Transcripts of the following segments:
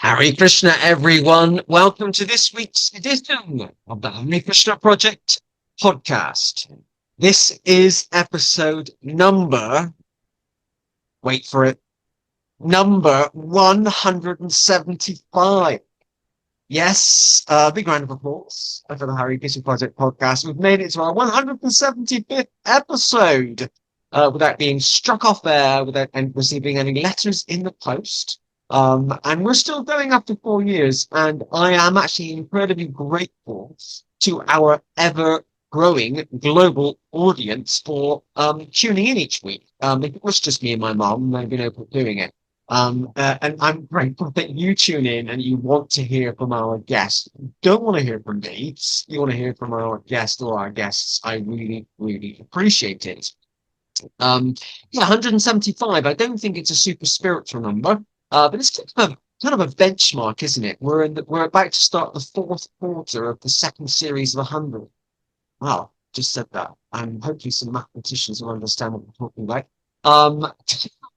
Hare Krishna, everyone. Welcome to this week's edition of the Hare Krishna Project podcast. This is episode number, wait for it, number 175. Yes, big round of applause for the Hare Krishna Project podcast. We've made it to our 175th episode without being struck off air, without receiving any letters in the post. And we're still going after 4 years, and I am actually incredibly grateful to our ever-growing global audience for tuning in each week. If it was just me and my mum, they'd be no point doing it. And I'm grateful that you tune in and you want to hear from our guests. You don't want to hear from me. You want to hear from our guest or our guests. I really, really appreciate it. 175. I don't think it's a super spiritual number. But it's kind of a benchmark, isn't it? We're about to start the fourth quarter of the second series of 100. Wow, just said that. And hopefully some mathematicians will understand what we're talking about.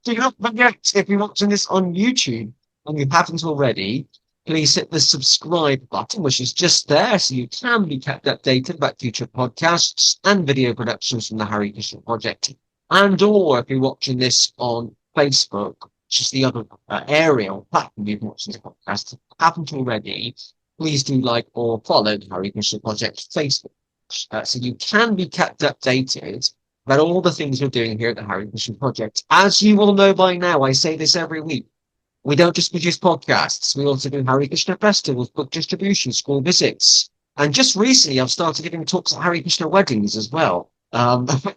Do not forget, if you're watching this on YouTube and you haven't already, please hit the subscribe button, which is just there, so you can be kept updated about future podcasts and video productions from the Hare Krishna Project. And or if you're watching this on Facebook, which is the other area or platform you've watched this podcast, if you haven't already, please do like or follow the Hare Krishna Project Facebook, so you can be kept updated about all the things we're doing here at the Hare Krishna Project. As you will know by now, I say this every week, we don't just produce podcasts, we also do Hare Krishna festivals, book distribution, school visits, and just recently I've started giving talks at Hare Krishna weddings as well. That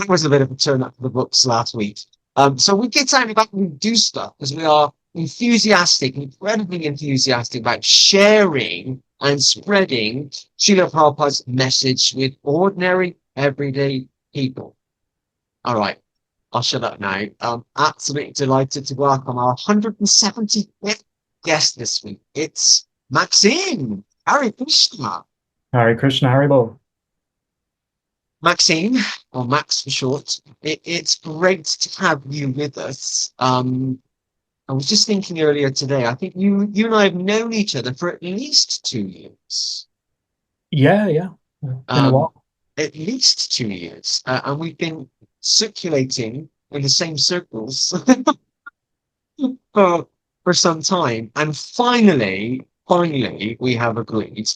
was a bit of a turn up for the books last week. So we get out about and do stuff because we are incredibly enthusiastic about sharing and spreading Srila Prabhupada's message with ordinary, everyday people. All right, I'll shut up now. I'm absolutely delighted to welcome our 175th guest this week. It's Maxine. Hare Krishna. Hare Krishna, Hare. Maxine, or Max for short, it's great to have you with us. I was just thinking earlier today, I think you and I have known each other for at least 2 years. Yeah. Been a while. At least 2 years. And we've been circulating in the same circles for some time. And finally, we have agreed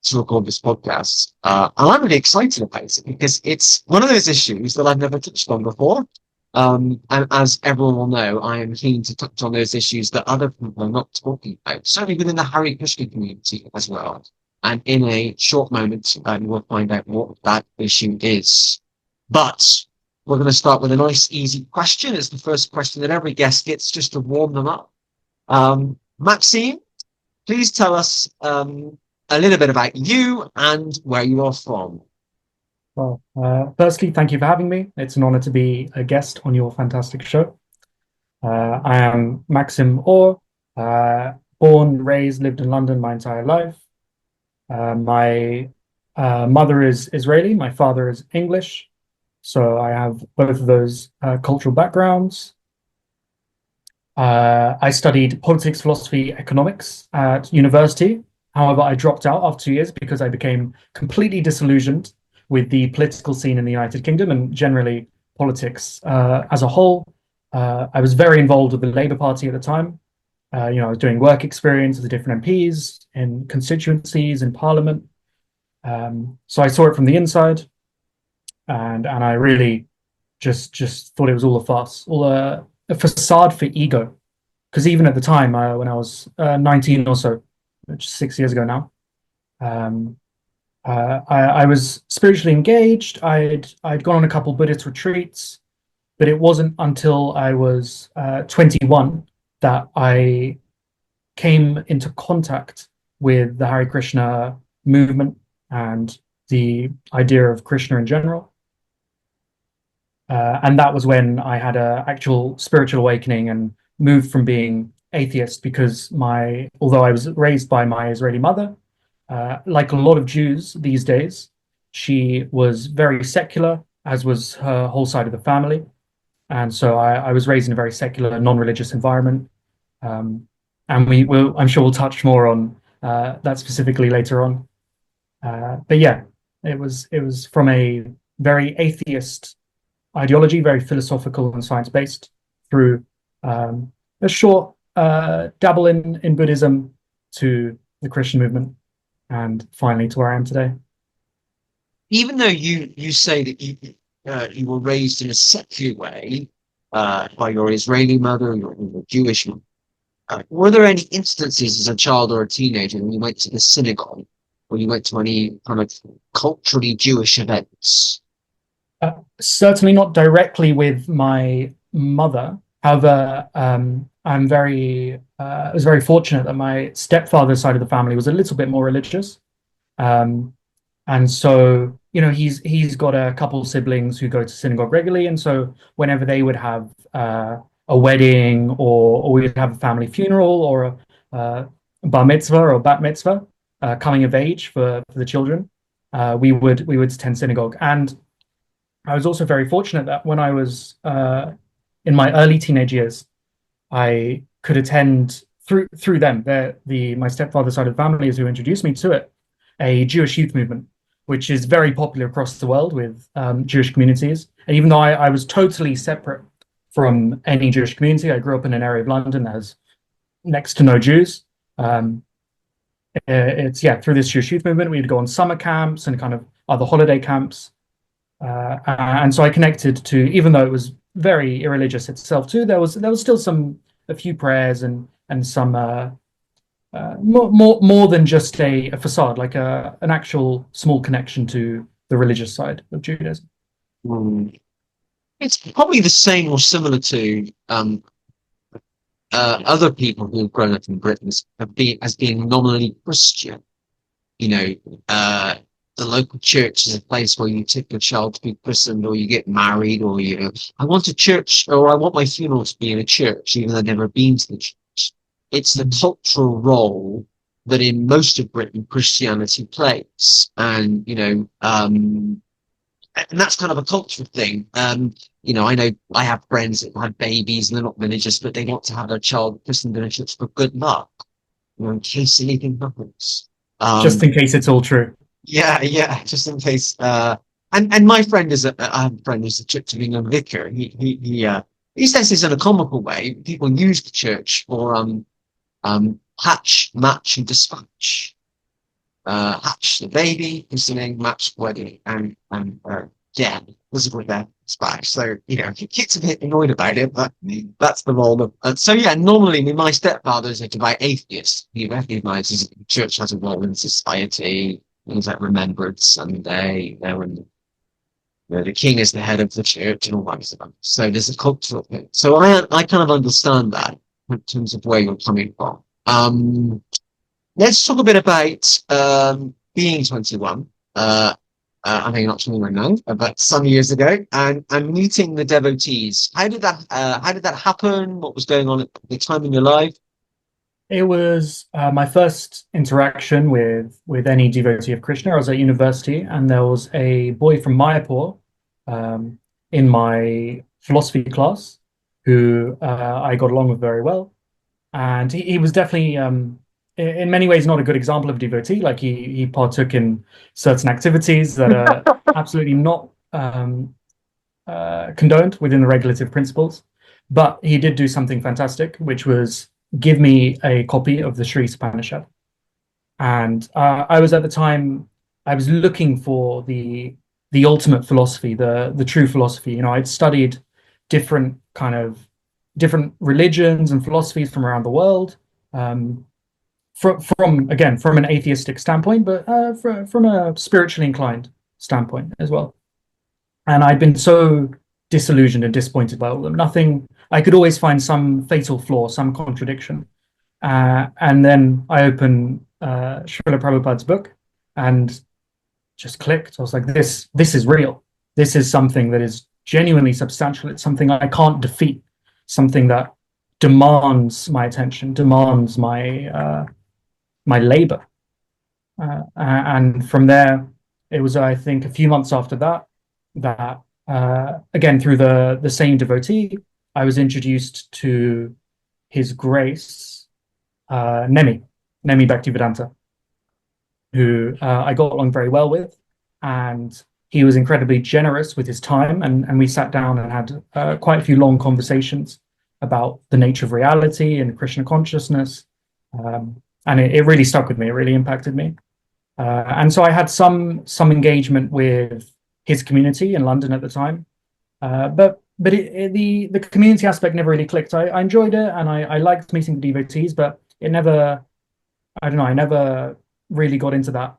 to record this podcast. And I'm really excited about it because it's one of those issues that I've never touched on before. And as everyone will know, I am keen to touch on those issues that other people are not talking about, certainly within the Hare Krishna community as well. And in a short moment, we'll find out what that issue is. But we're going to start with a nice, easy question. It's the first question that every guest gets just to warm them up. Maxine, please tell us a little bit about you and where you are from. Well, firstly, thank you for having me. It's an honor to be a guest on your fantastic show. I am Maxim Orr, born, raised, lived in London my entire life. My mother is Israeli, my father is English, so I have both of those cultural backgrounds. I studied politics, philosophy, economics at university. However, I dropped out after 2 years because I became completely disillusioned with the political scene in the United Kingdom and generally politics as a whole. I was very involved with the Labour Party at the time. I was doing work experience with the different MPs in constituencies in Parliament. So I saw it from the inside, and I really just thought it was all a farce, all a facade for ego. Because even at the time, when I was 19 or so, which is 6 years ago now, I was spiritually engaged. I'd gone on a couple Buddhist retreats, but it wasn't until I was 21 that I came into contact with the Hare Krishna movement and the idea of Krishna in general. And that was when I had an actual spiritual awakening and moved from being atheist because although I was raised by my Israeli mother, like a lot of Jews these days, she was very secular, as was her whole side of the family. And so I was raised in a very secular, non-religious environment. And we will, I'm sure we'll touch more on that specifically later on. But yeah, it was from a very atheist ideology, very philosophical and science based, through a short dabble in Buddhism to the Christian movement, and finally to where I am today. Even though you say that you were raised in a secular way by your Israeli mother, your Jewish mother, were there any instances as a child or a teenager when you went to the synagogue, or you went to any kind of culturally Jewish events? Certainly not directly with my mother. However, I was very fortunate that my stepfather's side of the family was a little bit more religious. Um, and so, he's got a couple siblings who go to synagogue regularly. And so whenever they would have a wedding, or we would have a family funeral, or a bar mitzvah or bat mitzvah, coming of age for the children, we would attend synagogue. And I was also very fortunate that when I was in my early teenage years, I could attend through them. My stepfather's side of the family is who introduced me to it, a Jewish youth movement, which is very popular across the world with Jewish communities. And even though I was totally separate from any Jewish community, I grew up in an area of London that has next to no Jews. It's through this Jewish youth movement, we'd go on summer camps and kind of other holiday camps. And so I connected to, even though it was very irreligious itself too, there was still a few prayers and some more than just a facade, like an actual small connection to the religious side of Judaism. Mm. It's probably the same or similar to other people who've grown up in Britain as being nominally Christian. The local church is a place where you take your child to be christened, or you get married, or I want a church, or I want my funeral to be in a church, even though I've never been to the church. It's the cultural role that in most of Britain Christianity plays, and that's kind of a cultural thing. I know I have friends that have babies and they're not religious, but they want to have their child christened in a church for good luck, in case anything happens. Just in case it's all true. Yeah, just in case. And my friend I have a friend who's a Church of England vicar. He says this in a comical way. People use the church for hatch, match, and dispatch. Hatch the baby, christening, match wedding, and physical death, dispatch. So he gets a bit annoyed about it, but that's the role of. So yeah, normally my stepfather is a devout atheist. He recognises that the church has a role in society. Things like Remembrance Sunday, when the king is the head of the church and all that stuff. So there's a cultural thing. So I kind of understand that in terms of where you're coming from. Let's talk a bit about being 21. I know you're not 21 now, but some years ago, and meeting the devotees. How did that happen? What was going on at the time in your life? It was my first interaction with any devotee of Krishna. I was at university, and there was a boy from Mayapur in my philosophy class who I got along with very well. And he was definitely, in many ways, not a good example of devotee. Like he partook in certain activities that are absolutely not condoned within the regulative principles. But he did do something fantastic, which was give me a copy of the Sri Upanishad. And I was at the time, I was looking for the ultimate philosophy, the true philosophy. I'd studied different religions and philosophies from around the world, from an atheistic standpoint, but from a spiritually inclined standpoint as well. And I'd been so disillusioned and disappointed by all of them. Nothing. I could always find some fatal flaw, some contradiction. And then I opened Srila Prabhupada's book and just clicked. I was like, this is real. This is something that is genuinely substantial. It's something I can't defeat, something that demands my attention, demands my labor. And from there, it was, I think, a few months after that, again, through the same devotee, I was introduced to His Grace Nemi Bhaktivedanta, who I got along very well with, and he was incredibly generous with his time, and we sat down and had quite a few long conversations about the nature of reality and Krishna consciousness, and it really stuck with me. It really impacted me, and so I had some engagement with his community in London at the time, but the community aspect never really clicked. I enjoyed it, and I liked meeting the devotees, but it never, I don't know, I never really got into that.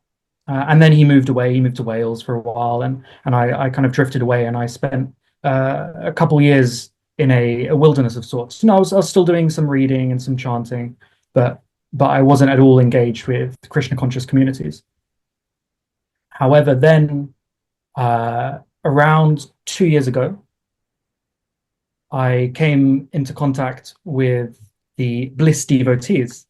And then he moved away. He moved to Wales for a while, and I kind of drifted away, and I spent a couple years in a wilderness of sorts. You know, I was still doing some reading and some chanting, but I wasn't at all engaged with Krishna conscious communities. However, then around 2 years ago, I came into contact with the Bliss devotees,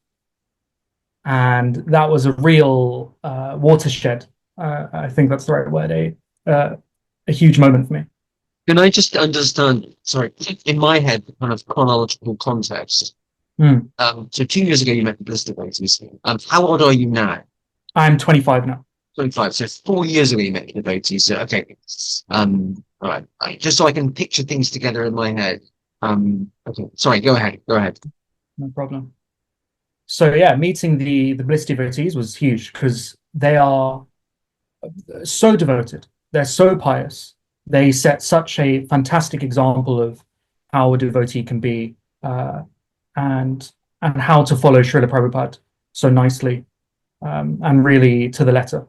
and that was a real watershed. I think that's the right word. A huge moment for me. Can I just understand, sorry, in my head, the kind of chronological context? Mm. So 2 years ago, you met the Bliss devotees. How old are you now? I'm 25 now. 25. So 4 years ago, you met the devotees. So, okay. All right. Just so I can picture things together in my head. Okay. Sorry, go ahead. Go ahead. No problem. So yeah, meeting the Bliss devotees was huge because they are so devoted. They're so pious. They set such a fantastic example of how a devotee can be, and how to follow Srila Prabhupada so nicely, and really to the letter.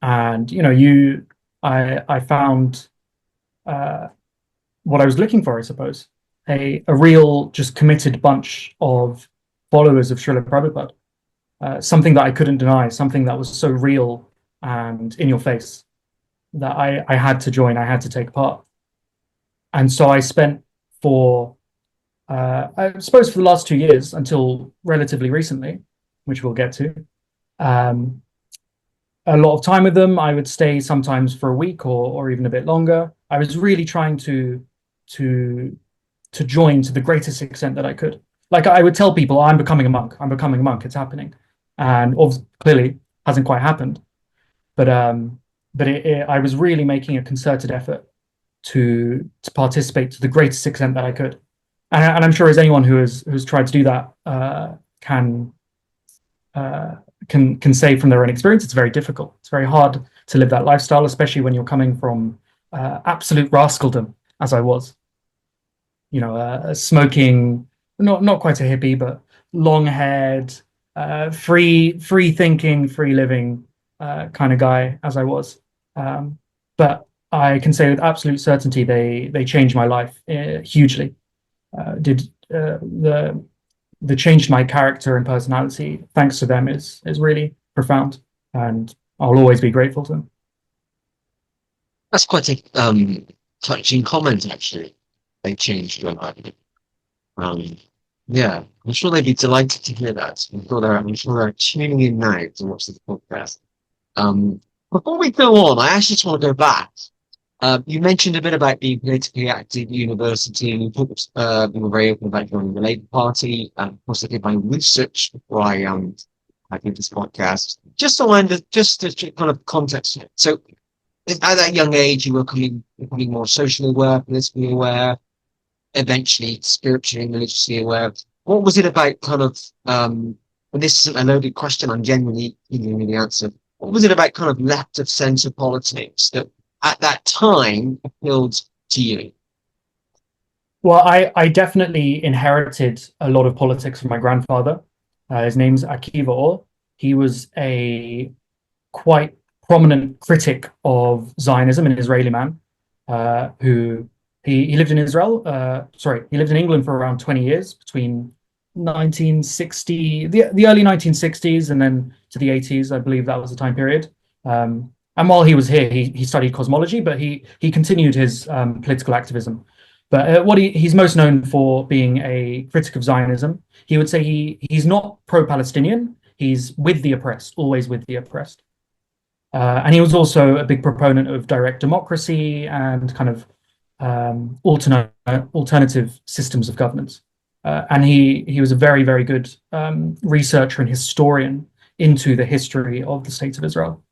And you know, I found what I was looking for, I suppose, a real just committed bunch of followers of Srila Prabhupada, something that I couldn't deny, something that was so real and in your face that I had to join, I had to take part. And so I spent I suppose for the last 2 years until relatively recently, which we'll get to, a lot of time with them. I would stay sometimes for a week or even a bit longer. I was really trying to join to the greatest extent that I could. Like I would tell people, I'm becoming a monk. I'm becoming a monk. It's happening, and clearly hasn't quite happened. But I was really making a concerted effort to participate to the greatest extent that I could, and I'm sure as anyone who's tried to do that can say from their own experience, it's very difficult. It's very hard to live that lifestyle, especially when you're coming from absolute rascaldom, as I was. You know, smoking, not quite a hippie, but long-haired, free thinking, free living kind of guy, as I was. But I can say with absolute certainty they changed my life hugely. The changed my character and personality thanks to them is really profound, and I'll always be grateful to them. That's quite a touching comment, actually. They changed your life. Yeah, I'm sure they'd be delighted to hear that. I'm sure they're tuning in now to watch the podcast. Before we go on, I actually just want to go back. You mentioned a bit about being politically active at university, and you were very open about joining the Labour Party. Of course, I did my research before I did this podcast, just so just to kind of context it. So, at that young age, you were becoming more socially aware, politically aware, eventually spiritually and religiously aware. What was it about kind of, and this isn't a loaded question, I'm genuinely giving you the answer. What was it about kind of left of centre politics that at that time appealed to you? Well, I definitely inherited a lot of politics from my grandfather. His name's Akiva. He was a quite prominent critic of Zionism, an Israeli man, who he lived in Israel. He lived in England for around 20 years between 1960, the early 1960s, and then to the 80s. I believe that was the time period. And while he was here, he studied cosmology, but he continued his political activism. But he's most known for being a critic of Zionism. He would say he's not pro-Palestinian. He's with the oppressed, always with the oppressed. And he was also a big proponent of direct democracy and kind of alternative systems of governance. And he was a very, very good researcher and historian into the history of the State of Israel.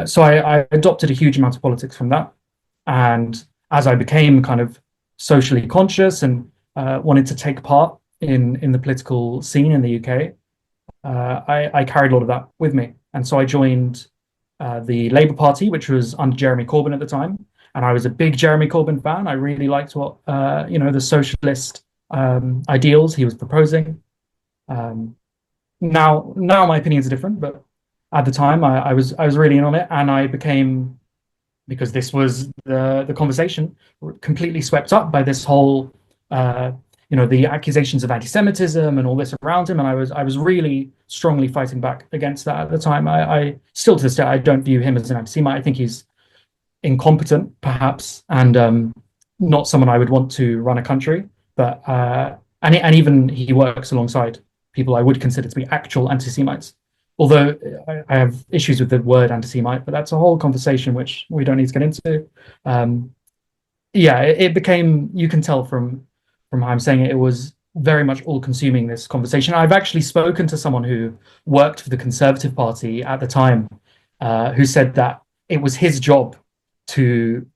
So I adopted a huge amount of politics from that. And as I became kind of socially conscious and wanted to take part in the political scene in the UK, I carried a lot of that with me. And so I joined the Labour Party, which was under Jeremy Corbyn at the time. And I was a big Jeremy Corbyn fan. I really liked what, the socialist ideals he was proposing. Now my opinions are different, but at the time I was really in on it, and I became, because this was the conversation, completely swept up by this whole the accusations of anti-Semitism and all this around him, and I was really strongly fighting back against that at the time. I still to this day I don't view him as an anti-Semite. I think he's incompetent, perhaps, and not someone I would want to run a country. But and even he works alongside people I would consider to be actual anti-Semites. Although I have issues with the word anti-Semite, but that's a whole conversation which we don't need to get into. It became, you can tell from how I'm saying it, it was very much all-consuming, this conversation. I've actually spoken to someone who worked for the Conservative Party at the time, who said that it was his job to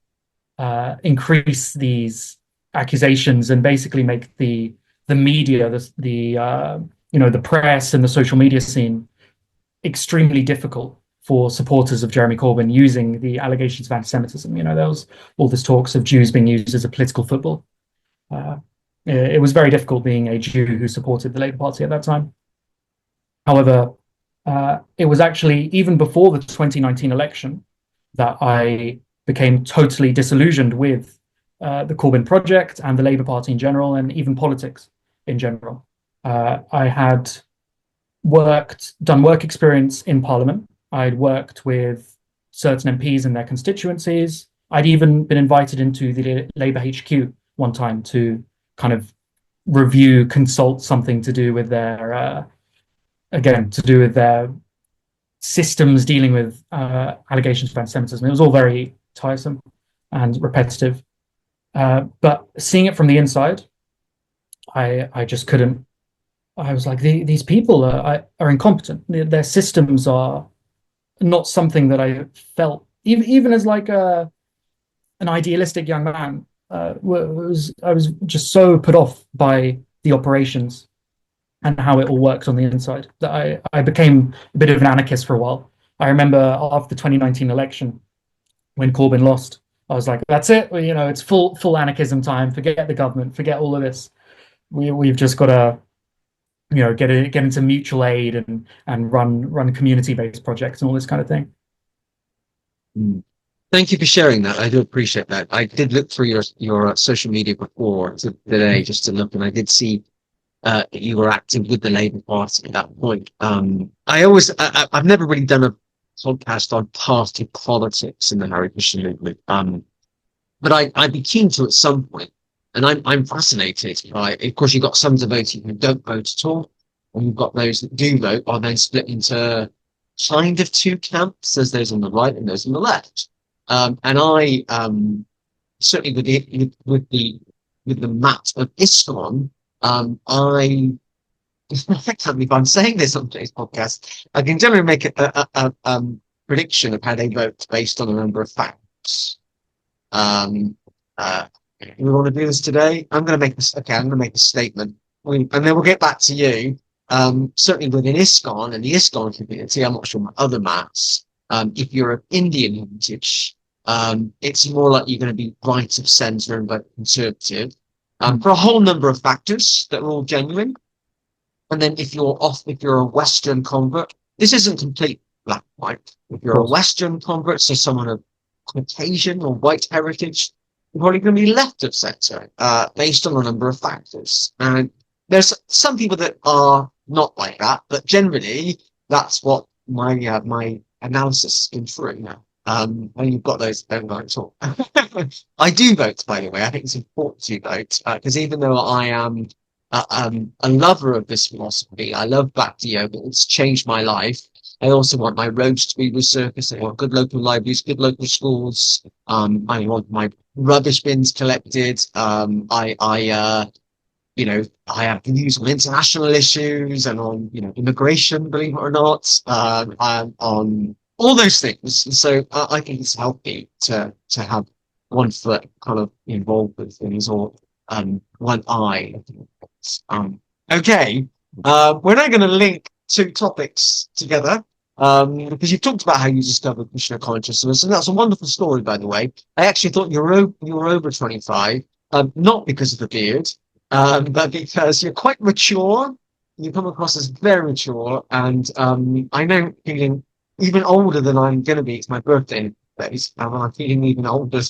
increase these accusations and basically make the media, the press and the social media scene extremely difficult for supporters of Jeremy Corbyn, using the allegations of anti-Semitism. There was all this talks of Jews being used as a political football. It was very difficult being a Jew who supported the Labour Party at that time. However, it was actually even before the 2019 election that I became totally disillusioned with the Corbyn project and the Labour Party in general, and even politics in general. I had done work experience in Parliament. I'd worked with certain MPs in their constituencies. I'd even been invited into the Labour HQ one time to kind of consult something to do with their, systems dealing with allegations of anti-Semitism. It was all very tiresome and repetitive. But seeing it from the inside, I just couldn't. I was like, these people are incompetent. Their systems are not something that I felt, even as like an idealistic young man. I was just so put off by the operations and how it all works on the inside that I became a bit of an anarchist for a while. I remember after the 2019 election, when Corbyn lost, I was like, that's it. It's full anarchism time. Forget the government. Forget all of this. We've just got to get into mutual aid and run community-based projects and all this kind of thing. Thank you for sharing that. I do appreciate that. I did look through your social media before today just to look, and I did see you were active with the Labour Party at that point. I've never really done a podcast on party politics in the Hare Krishna movement, but I'd be keen to at some point. And I'm fascinated by, of course, you've got some devotees who don't vote at all, and you've got those that do vote are then split into kind of two camps. There's those on the right and those on the left. And I certainly with the mat of ISKCON, I can't believe I'm saying this on today's podcast. I can generally make a prediction of how they vote based on a number of facts. We want to do this today. I'm going to make a statement, and then we'll get back to you. Certainly within ISKCON and the ISKCON community, I'm not sure about other mats. If you're of Indian heritage, it's more like you're going to be right of centre and vote Conservative, for a whole number of factors that are all genuine. And then if you're a Western convert, this isn't complete black and white. If you're a Western convert, so someone of Caucasian or white heritage, you're probably going to be left of centre, based on a number of factors. And there's some people that are not like that, but generally that's what my analysis has been through now. And you've got those don't vote at all. I do vote, by the way. I think it's important to vote, because even though I am a lover of this philosophy, I love Bhakti Yoga, it's changed my life. I also want my roads to be resurfaced. I want good local libraries, good local schools. I want my rubbish bins collected. I I have views on international issues and on, immigration, believe it or not, and on all those things. And so I think it's healthy to have one foot kind of involved with things, or one eye. Um, okay, we're now going to link two topics together. Because you've talked about how you discovered Krishna consciousness, and that's a wonderful story, by the way. I actually thought you were over 25, not because of the beard, but because you're quite mature. You come across as very mature, and I know feeling even older than I'm going to be. It's my birthday days, and I'm feeling even older.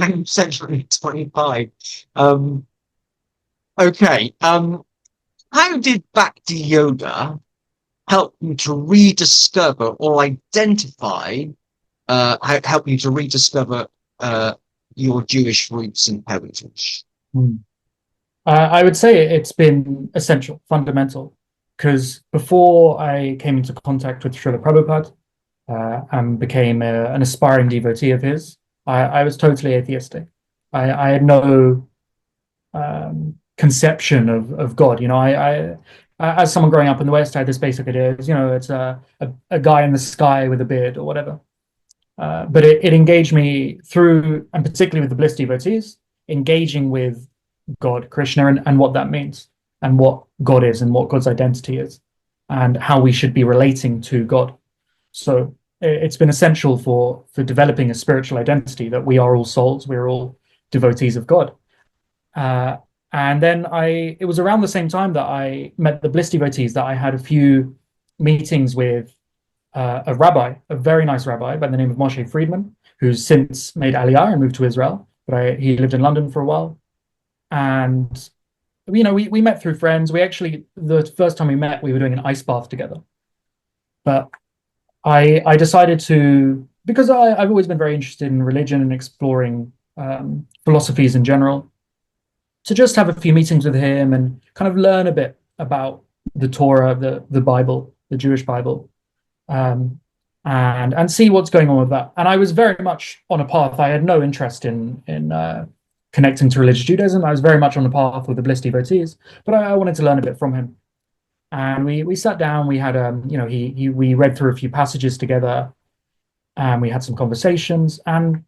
I'm century 25. Um, okay. How did Bhakti Yoga help you to rediscover or identify, help you to rediscover your Jewish roots and heritage? I would say it's been essential, fundamental, because before I came into contact with Srila Prabhupada and became an aspiring devotee of his, I was totally atheistic. I had no conception of God. I as someone growing up in the West, I had this basic idea, it's a guy in the sky with a beard or whatever. But it engaged me through, and particularly with the bliss devotees, engaging with God, Krishna, and what that means, and what God is, and what God's identity is, and how we should be relating to God. So it's been essential for developing a spiritual identity that we are all souls, we're all devotees of God. And then it was around the same time that I met the bliss devotees that I had a few meetings with a rabbi, a very nice rabbi by the name of Moshe Friedman, who's since made Aliyah and moved to Israel, but he lived in London for a while. And we met through friends. We actually, the first time we met, we were doing an ice bath together. But I decided to, because I've always been very interested in religion and exploring philosophies in general, to just have a few meetings with him and kind of learn a bit about the Torah, the Bible, the Jewish Bible, and see what's going on with that. And I was very much on a path. I had no interest in connecting to religious Judaism. I was very much on the path with the bliss devotees, but I wanted to learn a bit from him. And we sat down. We had we read through a few passages together, and we had some conversations. And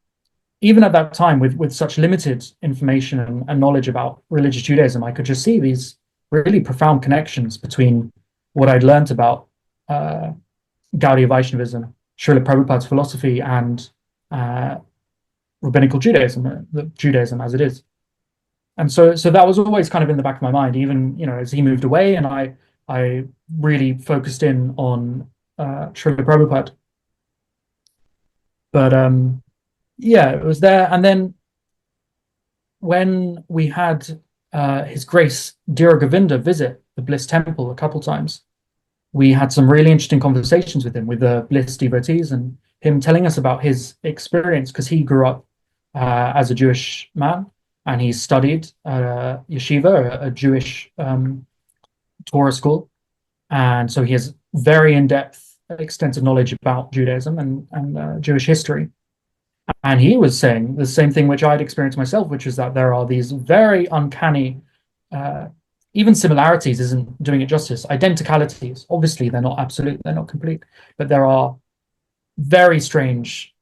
even at that time, with such limited information and knowledge about religious Judaism, I could just see these really profound connections between what I'd learned about Gaudiya Vaishnavism, Srila Prabhupada's philosophy, and rabbinical Judaism, the Judaism as it is. And so that was always kind of in the back of my mind, even as he moved away, and I really focused in on Srila Prabhupada. But yeah, it was there. And then when we had His Grace Dhira Govinda visit the Bliss Temple a couple times, we had some really interesting conversations with him, with the Bliss devotees, and him telling us about his experience, because he grew up as a Jewish man, and he studied at yeshiva, a Jewish Torah school. And so he has very in-depth, extensive knowledge about Judaism and Jewish history. And he was saying the same thing which I'd experienced myself, which is that there are these very uncanny, even similarities isn't doing it justice, identicalities. Obviously, they're not absolute, they're not complete, but there are very strange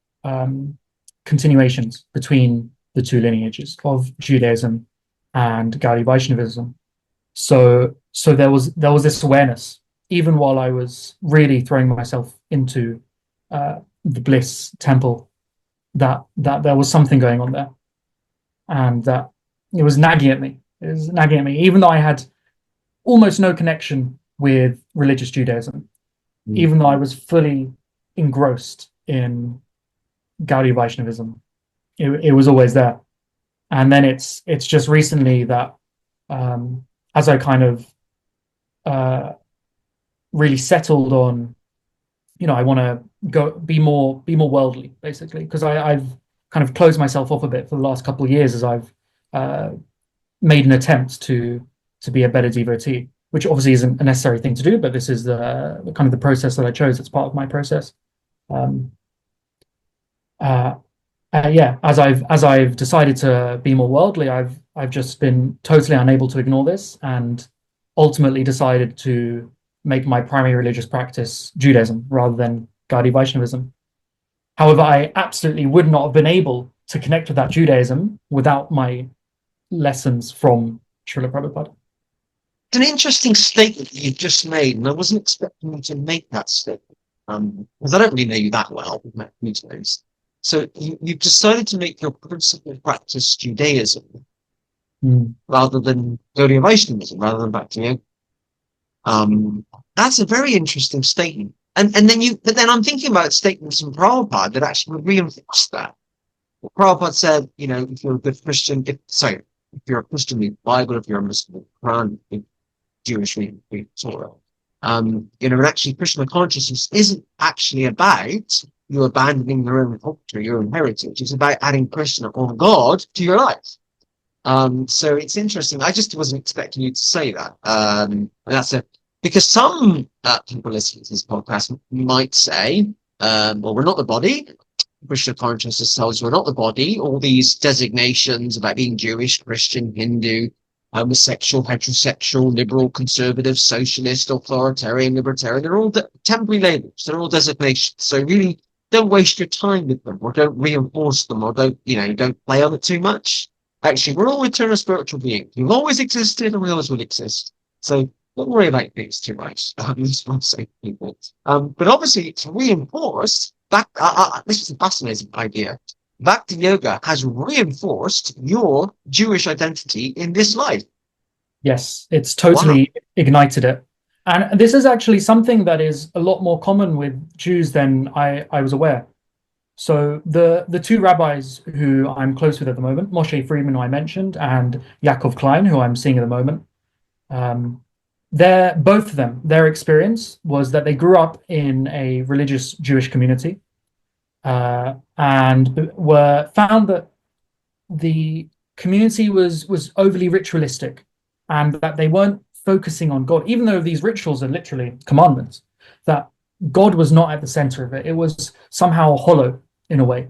continuations between the two lineages of Judaism and Gaudiya Vaishnavism. So there was this awareness, even while I was really throwing myself into the Bliss Temple, that there was something going on there, and that it was nagging at me. It was nagging at me, even though I had almost no connection with religious Judaism, even though I was fully engrossed in Gaudiya Vaishnavism. It was always there. And then it's just recently that as I kind of really settled on, I want to go be more worldly, basically, because I've kind of closed myself off a bit for the last couple of years as I've made an attempt to be a better devotee, which obviously isn't a necessary thing to do, but this is the kind of the process that I chose. It's part of my process. Yeah, as I've decided to be more worldly, I've just been totally unable to ignore this, and ultimately decided to make my primary religious practice Judaism rather than Gaudiya Vaishnavism. However, I absolutely would not have been able to connect with that Judaism without my lessons from Srila Prabhupada. It's an interesting statement that you've just made, and I wasn't expecting you to make that statement. Because I don't really know you that well, we've met a few times. So you've decided to make your principal practice Judaism Mm. rather than Gaudiya Vaishnavism, rather than Bhakti Yoga. That's a very interesting statement. But then I'm thinking about statements from Prabhupada that actually reinforce that. Well, Prabhupada said, if you're a good Christian, if you're a Christian, read the Bible; if you're a Muslim, read the Quran; if you're Jewish, read the Torah. And actually Krishna consciousness isn't actually about you abandoning your own culture, your own heritage. It's about adding Krishna or God to your life. So it's interesting. I just wasn't expecting you to say that. Because some people listening to this podcast might say, well, we're not the body. Krishna consciousness tells you we're not the body. All these designations about being Jewish, Christian, Hindu, homosexual, heterosexual, liberal, conservative, socialist, authoritarian, libertarian, they're all temporary labels. They're all designations. So really don't waste your time with them, or don't reinforce them, or don't play on it too much. Actually, we're all eternal spiritual beings. We've always existed and we always will exist. So don't worry about things too much. This will save people. But obviously it's reinforced this is a fascinating idea. Bhakti Yoga has reinforced your Jewish identity in this life. Yes, it's totally ignited it. And this is actually something that is a lot more common with Jews than I was aware. So the two rabbis who I'm close with at the moment, Moshe Friedman, who I mentioned, and Yaakov Klein, who I'm seeing at the moment, both of them, their experience was that they grew up in a religious Jewish community, and were found that the community was overly ritualistic, and that they weren't focusing on God, even though these rituals are literally commandments, that God was not at the center of it. It was somehow hollow in a way.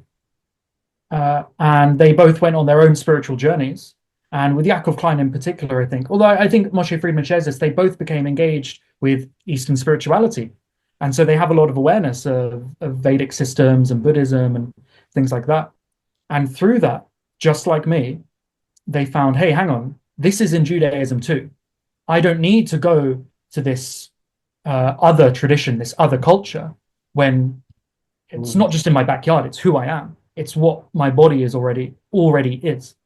And they both went on their own spiritual journeys. And with Yaakov Klein in particular, I think, although I think Moshe Friedman shares this, they both became engaged with Eastern spirituality. And so they have a lot of awareness of Vedic systems and Buddhism and things like that. And through that, just like me, they found, hey, hang on, this is in Judaism too. I don't need to go to this other tradition, this other culture, when it's not just in my backyard, it's who I am. It's what my body is already is.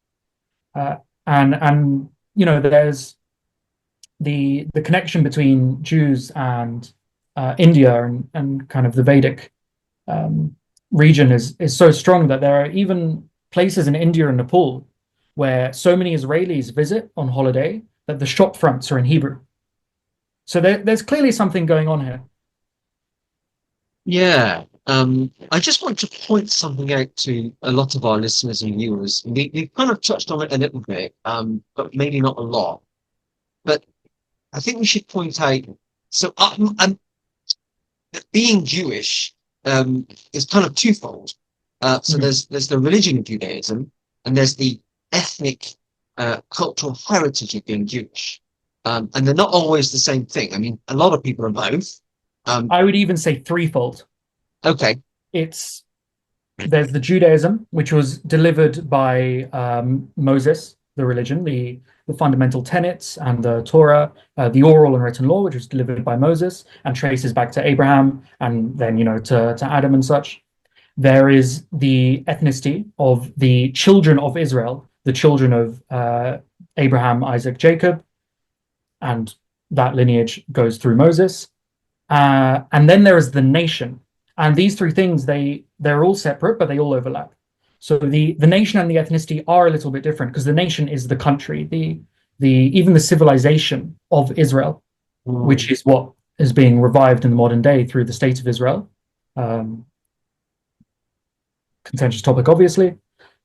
And there's the connection between Jews and India and kind of the Vedic region is so strong that there are even places in India and Nepal where so many Israelis visit on holiday that the shop fronts are in Hebrew. So there's clearly something going on here. Yeah. I just want to point something out to a lot of our listeners and viewers. We kind of touched on it a little bit, but maybe not a lot. But I think we should point out, so being Jewish is kind of twofold. So there's the religion of Judaism, and there's the ethnic cultural heritage of being Jewish. And they're not always the same thing. I mean, a lot of people are both. I would even say threefold. Okay. There's the Judaism, which was delivered by Moses, the religion, the fundamental tenets and the Torah, the oral and written law, which was delivered by Moses and traces back to Abraham and then, to Adam and such. There is the ethnicity of the children of Israel, the children of Abraham, Isaac, Jacob, and that lineage goes through Moses. And then there is the nation. And these three things, they're all separate, but they all overlap. So the nation and the ethnicity are a little bit different because the nation is the country, even the civilization of Israel, which is what is being revived in the modern day through the state of Israel. Contentious topic, obviously,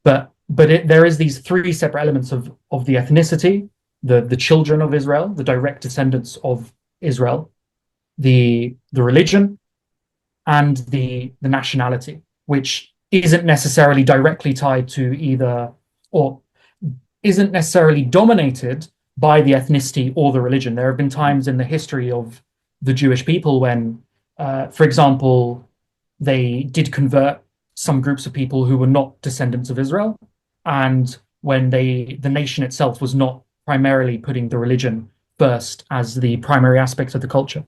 but there is these three separate elements of the ethnicity, the children of Israel, the direct descendants of Israel, the religion, and the nationality, which isn't necessarily directly tied to either, or isn't necessarily dominated by the ethnicity or the religion. There have been times in the history of the Jewish people when, for example, they did convert some groups of people who were not descendants of Israel, and when the nation itself was not primarily putting the religion first as the primary aspect of the culture.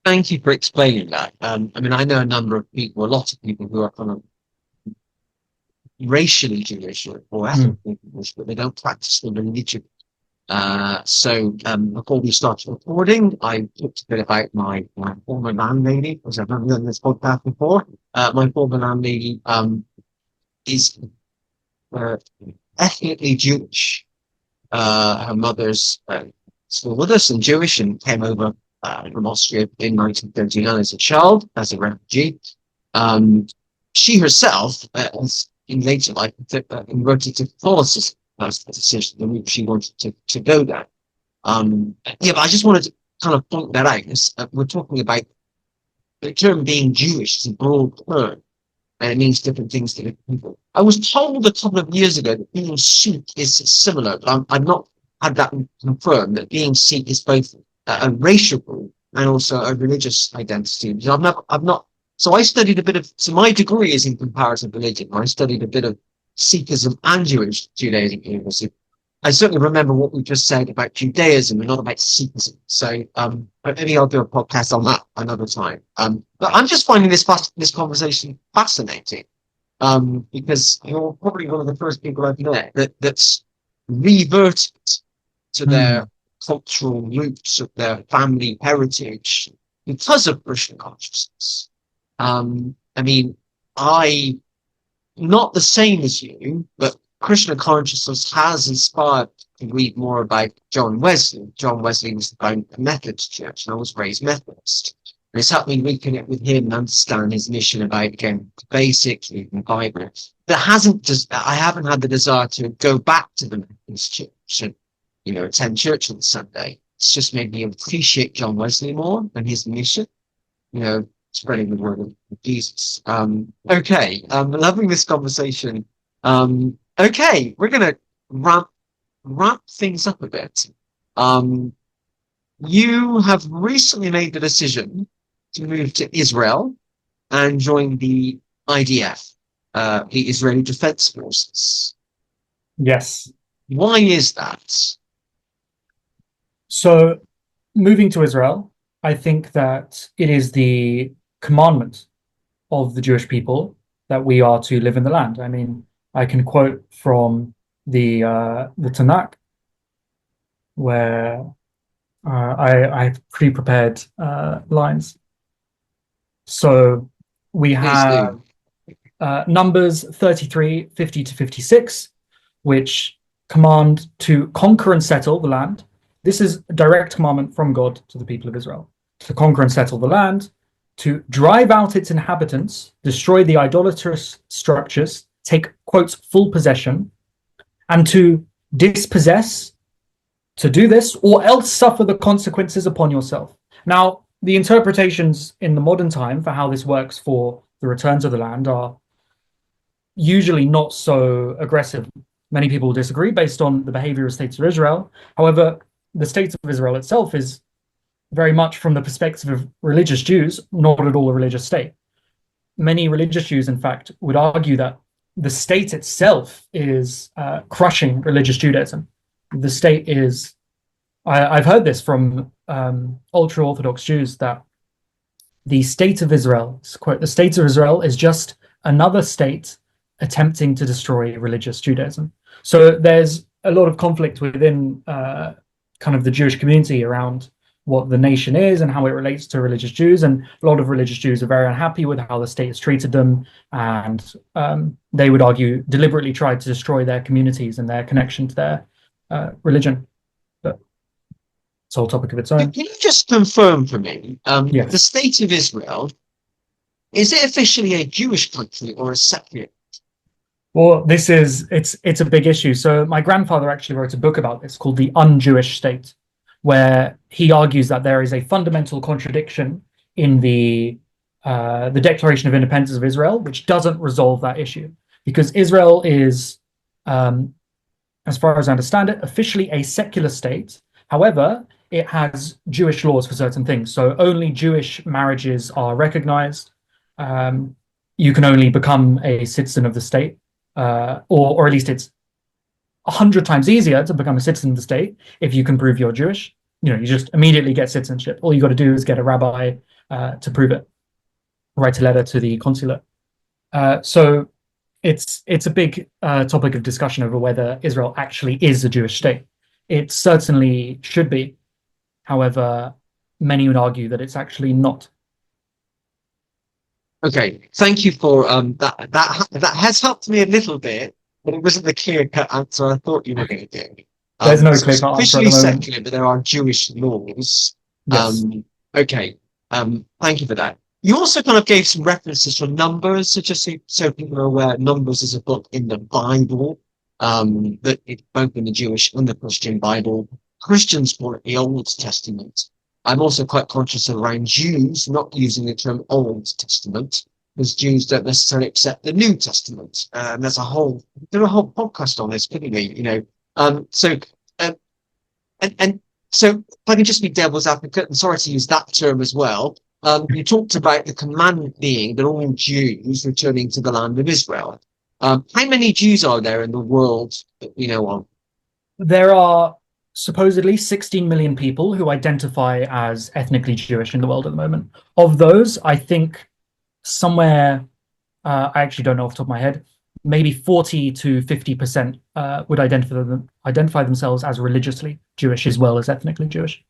Thank you for explaining that. I mean, I know a number of people, a lot of people who are kind of racially Jewish or ethnically Jewish, but they don't practice the religion. Before we started recording, I talked a bit about my former landlady, because I've never done this podcast before. My former landlady is ethnically Jewish. Her mother's still with us and Jewish, and came over from Austria in 1939 as a child, as a refugee. She herself, in later life, converted to Catholicism. That's essentially the route she wanted to go down. But I just wanted to kind of point that out. We're talking about the term being Jewish is a broad term, and it means different things to different people. I was told a couple of years ago that being Sikh is similar, but I've not had that confirmed, that being Sikh is both a racial group and also a religious identity. So I studied a bit of, so my degree is in comparative religion. I studied a bit of Sikhism and Jewish Judaism at university. I certainly remember what we just said about Judaism and not about Sikhism. So maybe I'll do a podcast on that another time. But I'm just finding this conversation fascinating, because you're probably one of the first people I've met that's reverted to their cultural roots of their family heritage because of Krishna consciousness. I mean, not the same as you, but Krishna consciousness has inspired me to read more about John Wesley. John Wesley was the founder of the Methodist Church, and I was raised Methodist. And it's helped me reconnect with him and understand his mission about, again, the basics, reading the Bible. I haven't had the desire to go back to the Methodist Church and, attend church on Sunday. It's just made me appreciate John Wesley more and his mission, spreading the word of Jesus. Okay, I'm loving this conversation. Okay, we're going to wrap things up a bit. You have recently made the decision to move to Israel and join the IDF, the Israeli Defense Forces. Yes. Why is that? So, moving to Israel, I think that it is the commandment of the Jewish people that we are to live in the land. I mean, I can quote from the Tanakh, where I have pre-prepared lines. So we have Numbers 33, 50 to 56, which command to conquer and settle the land. This is a direct commandment from God to the people of Israel, to conquer and settle the land, to drive out its inhabitants, destroy the idolatrous structures, take, quotes, full possession, and to dispossess, to do this, or else suffer the consequences upon yourself. Now, the interpretations in the modern time for how this works for the return to the land are usually not so aggressive. Many people disagree based on the behavior of states of Israel. However, the state of Israel itself is very much, from the perspective of religious Jews, not at all a religious state. Many religious Jews, in fact, would argue that the state itself is crushing religious Judaism. The state is, I've heard this from ultra-Orthodox Jews, that the state of Israel, quote, the state of Israel is just another state attempting to destroy religious Judaism. So there's a lot of conflict within kind of the Jewish community around what the nation is and how it relates to religious Jews. And a lot of religious Jews are very unhappy with how the state has treated them. And they would argue deliberately tried to destroy their communities and their connection to their religion. But it's a whole topic of its own. Can you just confirm for me, Yes. the state of Israel, is it officially a Jewish country or a secular? Well, it's a big issue. So my grandfather actually wrote a book about this called The Un-Jewish State, where he argues that there is a fundamental contradiction in the the Declaration of Independence of Israel, which doesn't resolve that issue because Israel is, as far as I understand it, officially a secular state. However, it has Jewish laws for certain things. So only Jewish marriages are recognized. You can only become a citizen of the state, or at least it's 100 times easier to become a citizen of the state if you can prove you're Jewish. You just immediately get citizenship. All you got to do is get a rabbi to prove it. Write a letter to the consulate. So it's a big topic of discussion over whether Israel actually is a Jewish state. It certainly should be. However, many would argue that it's actually not. Okay, thank you for that. That has helped me a little bit, but it wasn't the clear-cut answer I thought you were going to do. There's no So it's clear-cut answer at officially the moment. secular, but there are Jewish laws. Yes. Okay. Thank you for that. You also kind of gave some references for numbers, so just so people are aware, Numbers is a book in the Bible, that it's both in the Jewish and the Christian Bible. Christians call it the Old Testament. I'm also quite conscious around Jews not using the term Old Testament, because Jews don't necessarily accept the New Testament. There's a whole podcast on this, couldn't we? So if I can just be devil's advocate, and sorry to use that term as well, you talked about the commandment being that all Jews returning to the land of Israel. How many Jews are there in the world that we know of? There are supposedly 16 million people who identify as ethnically Jewish in the world at the moment. Of those, I think somewhere, I actually don't know off the top of my head, maybe 40 to 50% would identify themselves as religiously Jewish as well as ethnically Jewish.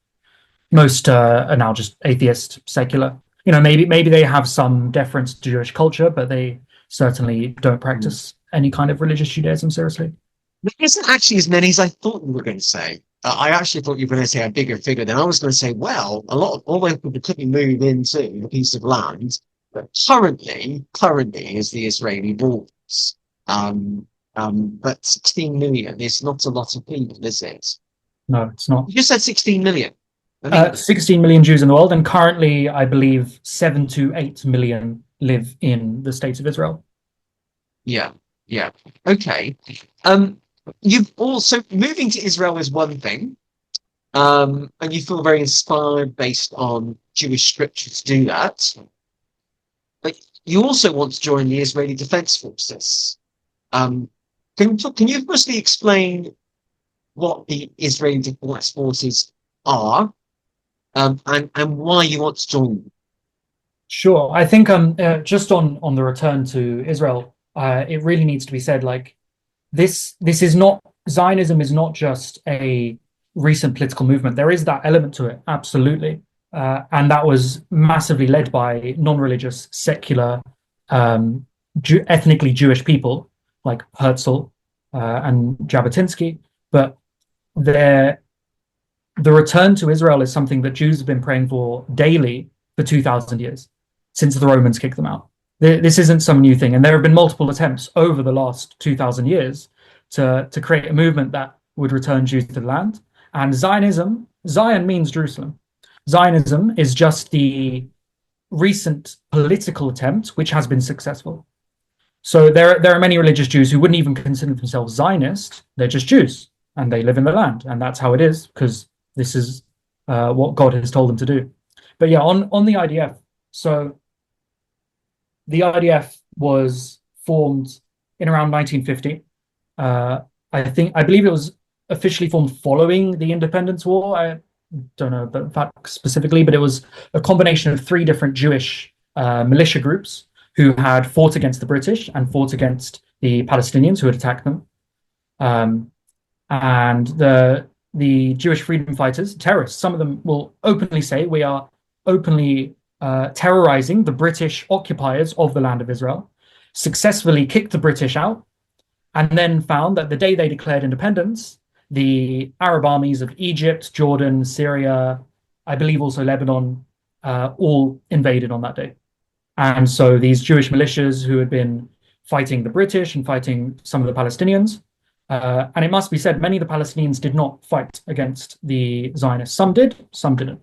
Most are now just atheist, secular. Maybe they have some deference to Jewish culture, but they certainly don't practice any kind of religious Judaism seriously. There isn't actually as many as I thought you were going to say. I actually thought you were going to say a bigger figure. Then I was going to say, well, all those people couldn't move into a piece of land that currently is the Israeli borders. But 16 million is not a lot of people, is it? No, it's not. You just said 16 million. 16 million Jews in the world, and currently, I believe 7 to 8 million live in the state of Israel. Yeah. Okay. You've also moving to Israel is one thing, and you feel very inspired based on Jewish scripture to do that. But you also want to join the Israeli Defense Forces. Can you firstly explain what the Israeli Defense Forces are, and why you want to join them? Sure. I think just on the return to Israel, it really needs to be said, like, this is not, Zionism is not just a recent political movement. There is that element to it, absolutely. And that was massively led by non-religious, secular, ethnically Jewish people like Herzl and Jabotinsky. But the return to Israel is something that Jews have been praying for daily for 2,000 years, since the Romans kicked them out. This isn't some new thing. And there have been multiple attempts over the last 2,000 years to create a movement that would return Jews to the land. And Zion means Jerusalem. Zionism is just the recent political attempt, which has been successful. So there are many religious Jews who wouldn't even consider themselves Zionist. They're just Jews, and they live in the land. And that's how it is, because this is what God has told them to do. But yeah, on the IDF. So the IDF was formed in around 1950. I believe it was officially formed following the Independence War. I don't know the facts specifically, but it was a combination of 3 different Jewish militia groups who had fought against the British and fought against the Palestinians who had attacked them. And the Jewish freedom fighters, terrorists, some of them will openly say, we are openly terrorizing the British occupiers of the land of Israel, successfully kicked the British out, and then found that the day they declared independence, the Arab armies of Egypt, Jordan, Syria, I believe also Lebanon, all invaded on that day. And so these Jewish militias who had been fighting the British and fighting some of the Palestinians, and it must be said, many of the Palestinians did not fight against the Zionists. Some did, some didn't.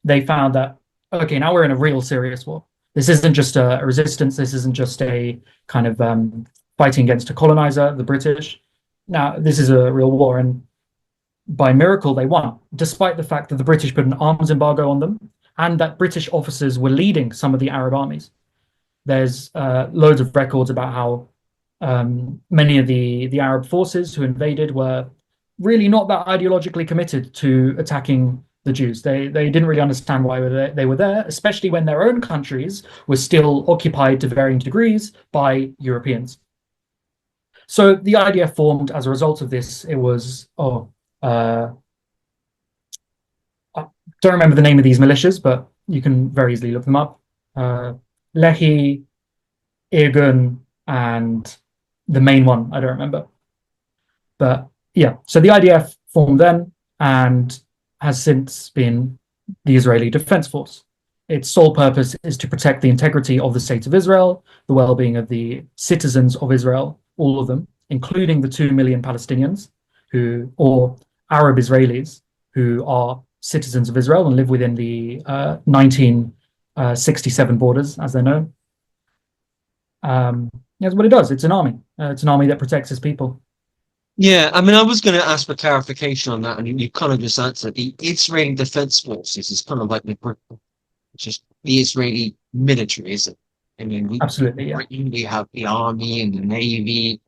They found that, okay, now we're in a real serious war. This isn't just a resistance. This isn't just a kind of fighting against a colonizer, the British. Now, this is a real war, and by miracle, they won, despite the fact that the British put an arms embargo on them and that British officers were leading some of the Arab armies. There's loads of records about how many of the Arab forces who invaded were really not that ideologically committed to attacking the Jews. They didn't really understand why they were there, especially when their own countries were still occupied to varying degrees by Europeans. So the IDF formed as a result of this. It was I don't remember the name of these militias, but you can very easily look them up. Lehi, Irgun, and the main one, I don't remember. But yeah, so the IDF formed then and has since been the Israeli Defense Force. Its sole purpose is to protect the integrity of the state of Israel, the well-being of the citizens of Israel, all of them, including the 2 million Palestinians or Arab Israelis who are citizens of Israel and live within the 1967 borders, as they're known. That's what it does. It's an army. It's an army that protects its people. Yeah, I mean, I was going to ask for clarification on that, and you kind of just answered. The Israeli Defense Forces is kind of like just the Israeli military, is it? I mean, Absolutely, yeah. we have the army and the navy.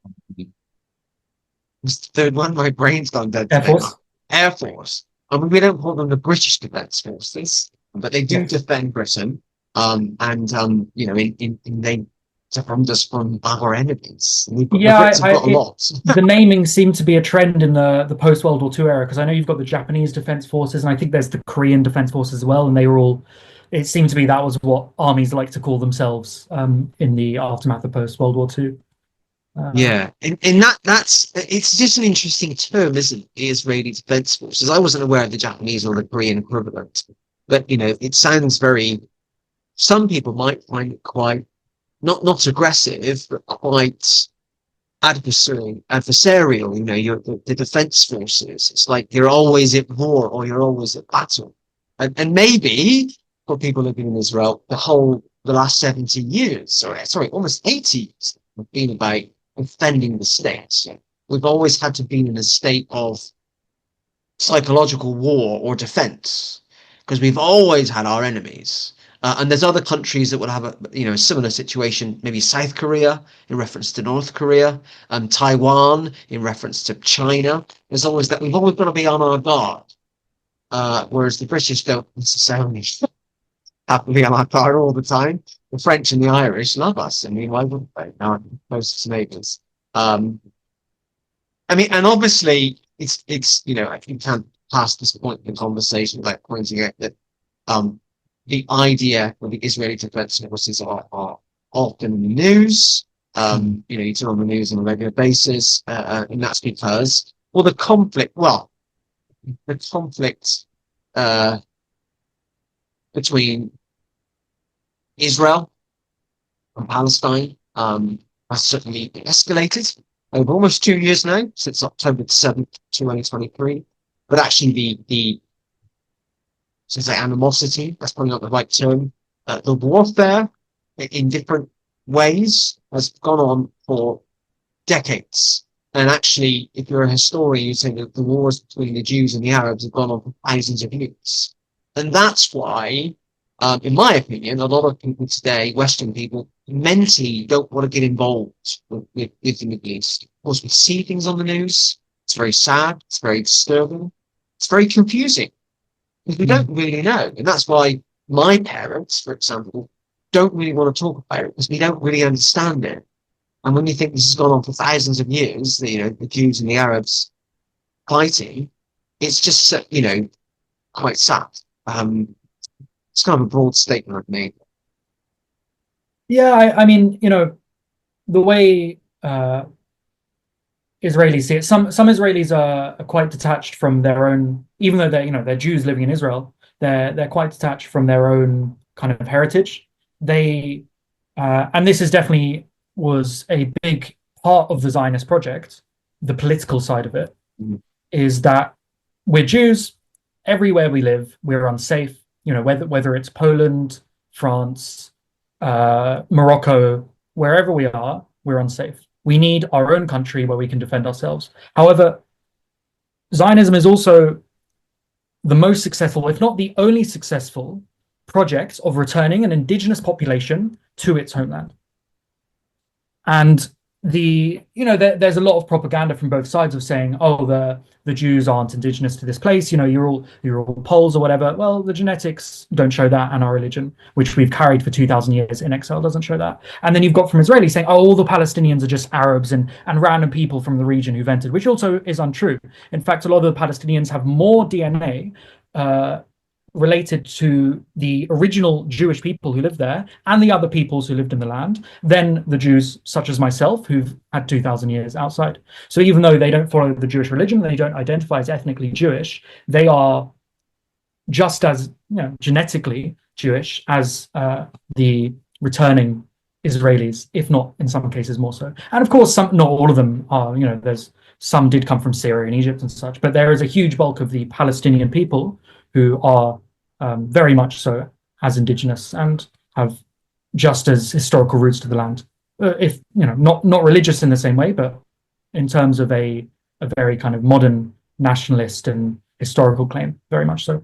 What's the third one? My brain's gone dead. Air Force. Air Force. I mean, we don't call them the British Defense Forces, but they do defend Britain. You know, they defend us from our enemies. The Brits have got a lot. The naming seemed to be a trend in the post World War II era, because I know you've got the Japanese Defense Forces, and I think there's the Korean Defense Forces as well, and they were all. It seemed to be that was what armies like to call themselves in the aftermath of post World War II. Yeah, and that's it's just an interesting term, isn't it? The Israeli Defense Forces. I wasn't aware of the Japanese or the Korean equivalent, but you know, it sounds very. Some people might find it quite not aggressive, but quite adversarial. You know, the defense forces. It's like you're always at war or you're always at battle, and maybe for people living in Israel, the last 70 years, sorry, almost 80 years, have been about defending the state. We've always had to be in a state of psychological war or defense because we've always had our enemies. And there's other countries that will have a similar situation, maybe South Korea in reference to North Korea, Taiwan in reference to China. There's always that we've always got to be on our guard. Whereas the British don't necessarily have to be on our guard all the time. The French and the Irish love us. I mean, why wouldn't they? Our closest neighbours. I mean, and obviously it's you know, you can't pass this point in the conversation without pointing out that the idea of the Israeli Defense Forces are often in the news. You know, you turn on the news on a regular basis, and that's because, the conflict between Israel and Palestine has certainly escalated over almost 2 years now, since October 7th, 2023. But actually the animosity, that's probably not the right term, the warfare in different ways has gone on for decades. And actually, if you're a historian, you say that the wars between the Jews and the Arabs have gone on for thousands of years. And that's why, in my opinion, a lot of people today, Western people, mentally don't want to get involved with the Middle East. Of course, we see things on the news. It's very sad. It's very disturbing. It's very confusing because we don't really know. And that's why my parents, for example, don't really want to talk about it because we don't really understand it. And when you think this has gone on for thousands of years, the Jews and the Arabs fighting, it's just, quite sad. It's kind of a broad statement I've made. Yeah, I mean, the way Israelis see it, some Israelis are quite detached from their own, even though they're Jews living in Israel, they're quite detached from their own kind of heritage. And this is definitely was a big part of the Zionist project, the political side of it, is that we're Jews, everywhere we live, we're unsafe, whether it's Poland, France, Morocco, wherever we are, we're unsafe. We need our own country where we can defend ourselves. However, Zionism is also the most successful, if not the only successful, project of returning an indigenous population to its homeland. And there's a lot of propaganda from both sides of saying, oh, the Jews aren't indigenous to this place, you're all Poles or whatever. Well, the genetics don't show that, and our religion, which we've carried for 2,000 years in exile, doesn't show that. And then you've got from Israelis saying, oh, all the Palestinians are just Arabs and random people from the region who've entered, which also is untrue. In fact, a lot of the Palestinians have more DNA related to the original Jewish people who lived there and the other peoples who lived in the land than the Jews, such as myself, who've had 2,000 years outside. So even though they don't follow the Jewish religion, they don't identify as ethnically Jewish, they are just as genetically Jewish as the returning Israelis, if not in some cases more so. And of course, not all of them are. There's some did come from Syria and Egypt and such, but there is a huge bulk of the Palestinian people who are very much so as indigenous and have just as historical roots to the land. If not religious in the same way, but in terms of a very kind of modern nationalist and historical claim, very much so.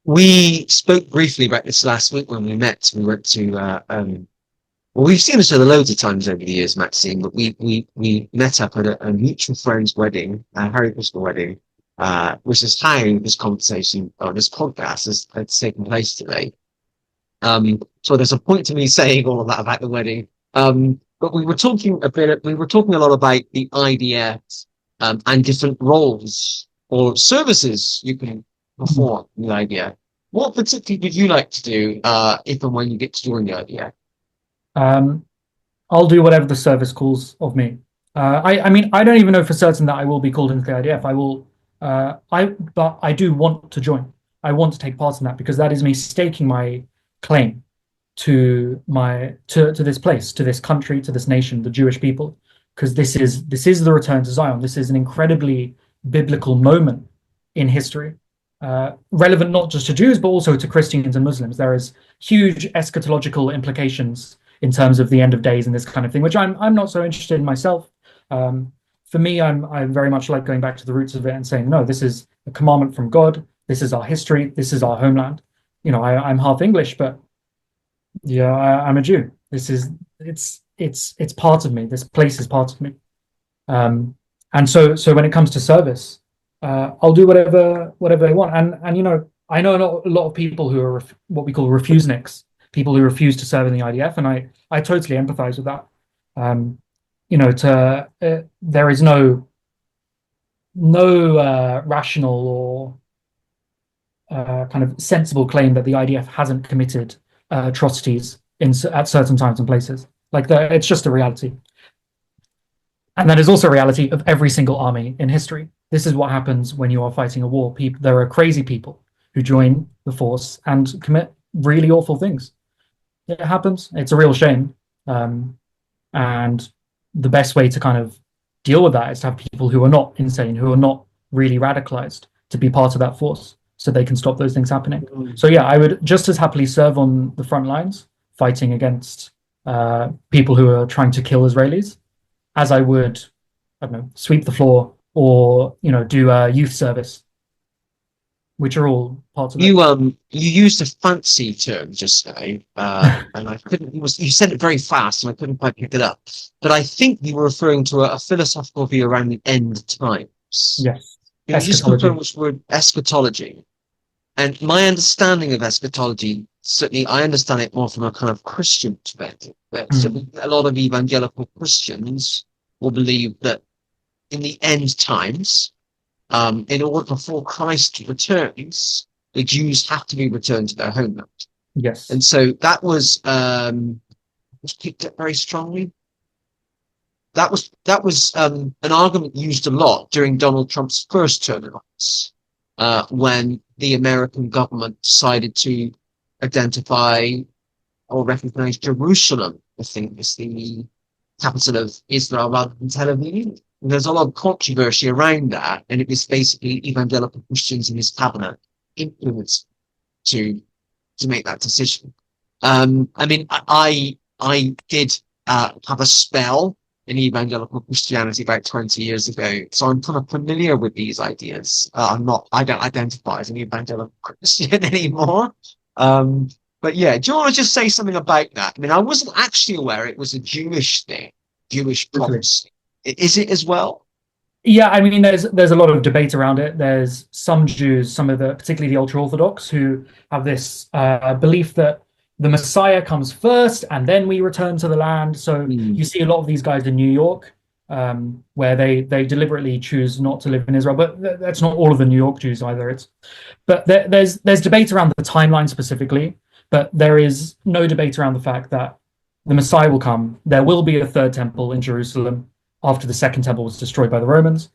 We spoke briefly about this last week when we met. We went to well, we've seen each other loads of times over the years, Maxine, but we met up at a mutual friend's wedding, a Hare Krishna wedding, which is how this conversation or this podcast has taken place today. So there's a point to me saying all of that about the wedding. But we were talking a lot about the IDF and different roles or services you can perform in the IDF. What particularly would you like to do if and when you get to join the IDF? I'll do whatever the service calls of me. I mean, I don't even know for certain that I will be called into the IDF. I will. But I do want to join. I want to take part in that because that is me staking my claim to this place, to this country, to this nation, the Jewish people, because this is the return to Zion. This is an incredibly biblical moment in history, relevant not just to Jews but also to Christians and Muslims. There is huge eschatological implications in terms of the end of days and this kind of thing, which I'm not so interested in myself. For me, I very much like going back to the roots of it and saying, no, this is a commandment from God. This is our history. This is our homeland. I'm half English, but I'm a Jew. It's part of me. This place is part of me. And so when it comes to service, I'll do whatever they want. And I know a lot of people who are what we call refuseniks, people who refuse to serve in the IDF, and I totally empathize with that. There is no rational or kind of sensible claim that the IDF hasn't committed atrocities at certain times and places. It's just a reality. And that is also a reality of every single army in history. This is what happens when you are fighting a war. There are crazy people who join the force and commit really awful things. It happens. It's a real shame. And the best way to kind of deal with that is to have people who are not insane, who are not really radicalized, to be part of that force so they can stop those things happening. So yeah, I would just as happily serve on the front lines fighting against people who are trying to kill Israelis as I would, I don't know, sweep the floor or do a youth service, which are all parts of it. You used a fancy term just now, and I couldn't. You said it very fast, and I couldn't quite pick it up. But I think you were referring to a philosophical view around the end times. Yes, you just confirmed which word eschatology. And my understanding of eschatology, certainly, I understand it more from a kind of Christian perspective. A lot of evangelical Christians will believe that in the end times, in order before Christ returns, the Jews have to be returned to their homeland. Yes. And so that was picked up very strongly. That was an argument used a lot during Donald Trump's first term in office, when the American government decided to identify or recognize Jerusalem, I think, as the capital of Israel rather than Tel Aviv. And there's a lot of controversy around that, and it was basically evangelical Christians in his cabinet influenced to make that decision. I mean, I did have a spell in evangelical Christianity about 20 years ago, so I'm kind of familiar with these ideas. I don't identify as an evangelical Christian anymore. Um, but yeah, do you want to just say something about that? I mean, I wasn't actually aware it was a Jewish thing, Jewish prophecy. Is it as well? Yeah, I mean, there's a lot of debate around it. There's some Jews, some of the, particularly the ultra Orthodox, who have this belief that the Messiah comes first, and then we return to the land. So Mm. you see a lot of these guys in New York, where they deliberately choose not to live in Israel. But that's not all of the New York Jews either. But there's debate around the timeline specifically, but there is no debate around the fact that the Messiah will come. There will be a third temple in Jerusalem after the second temple was destroyed by the Romans.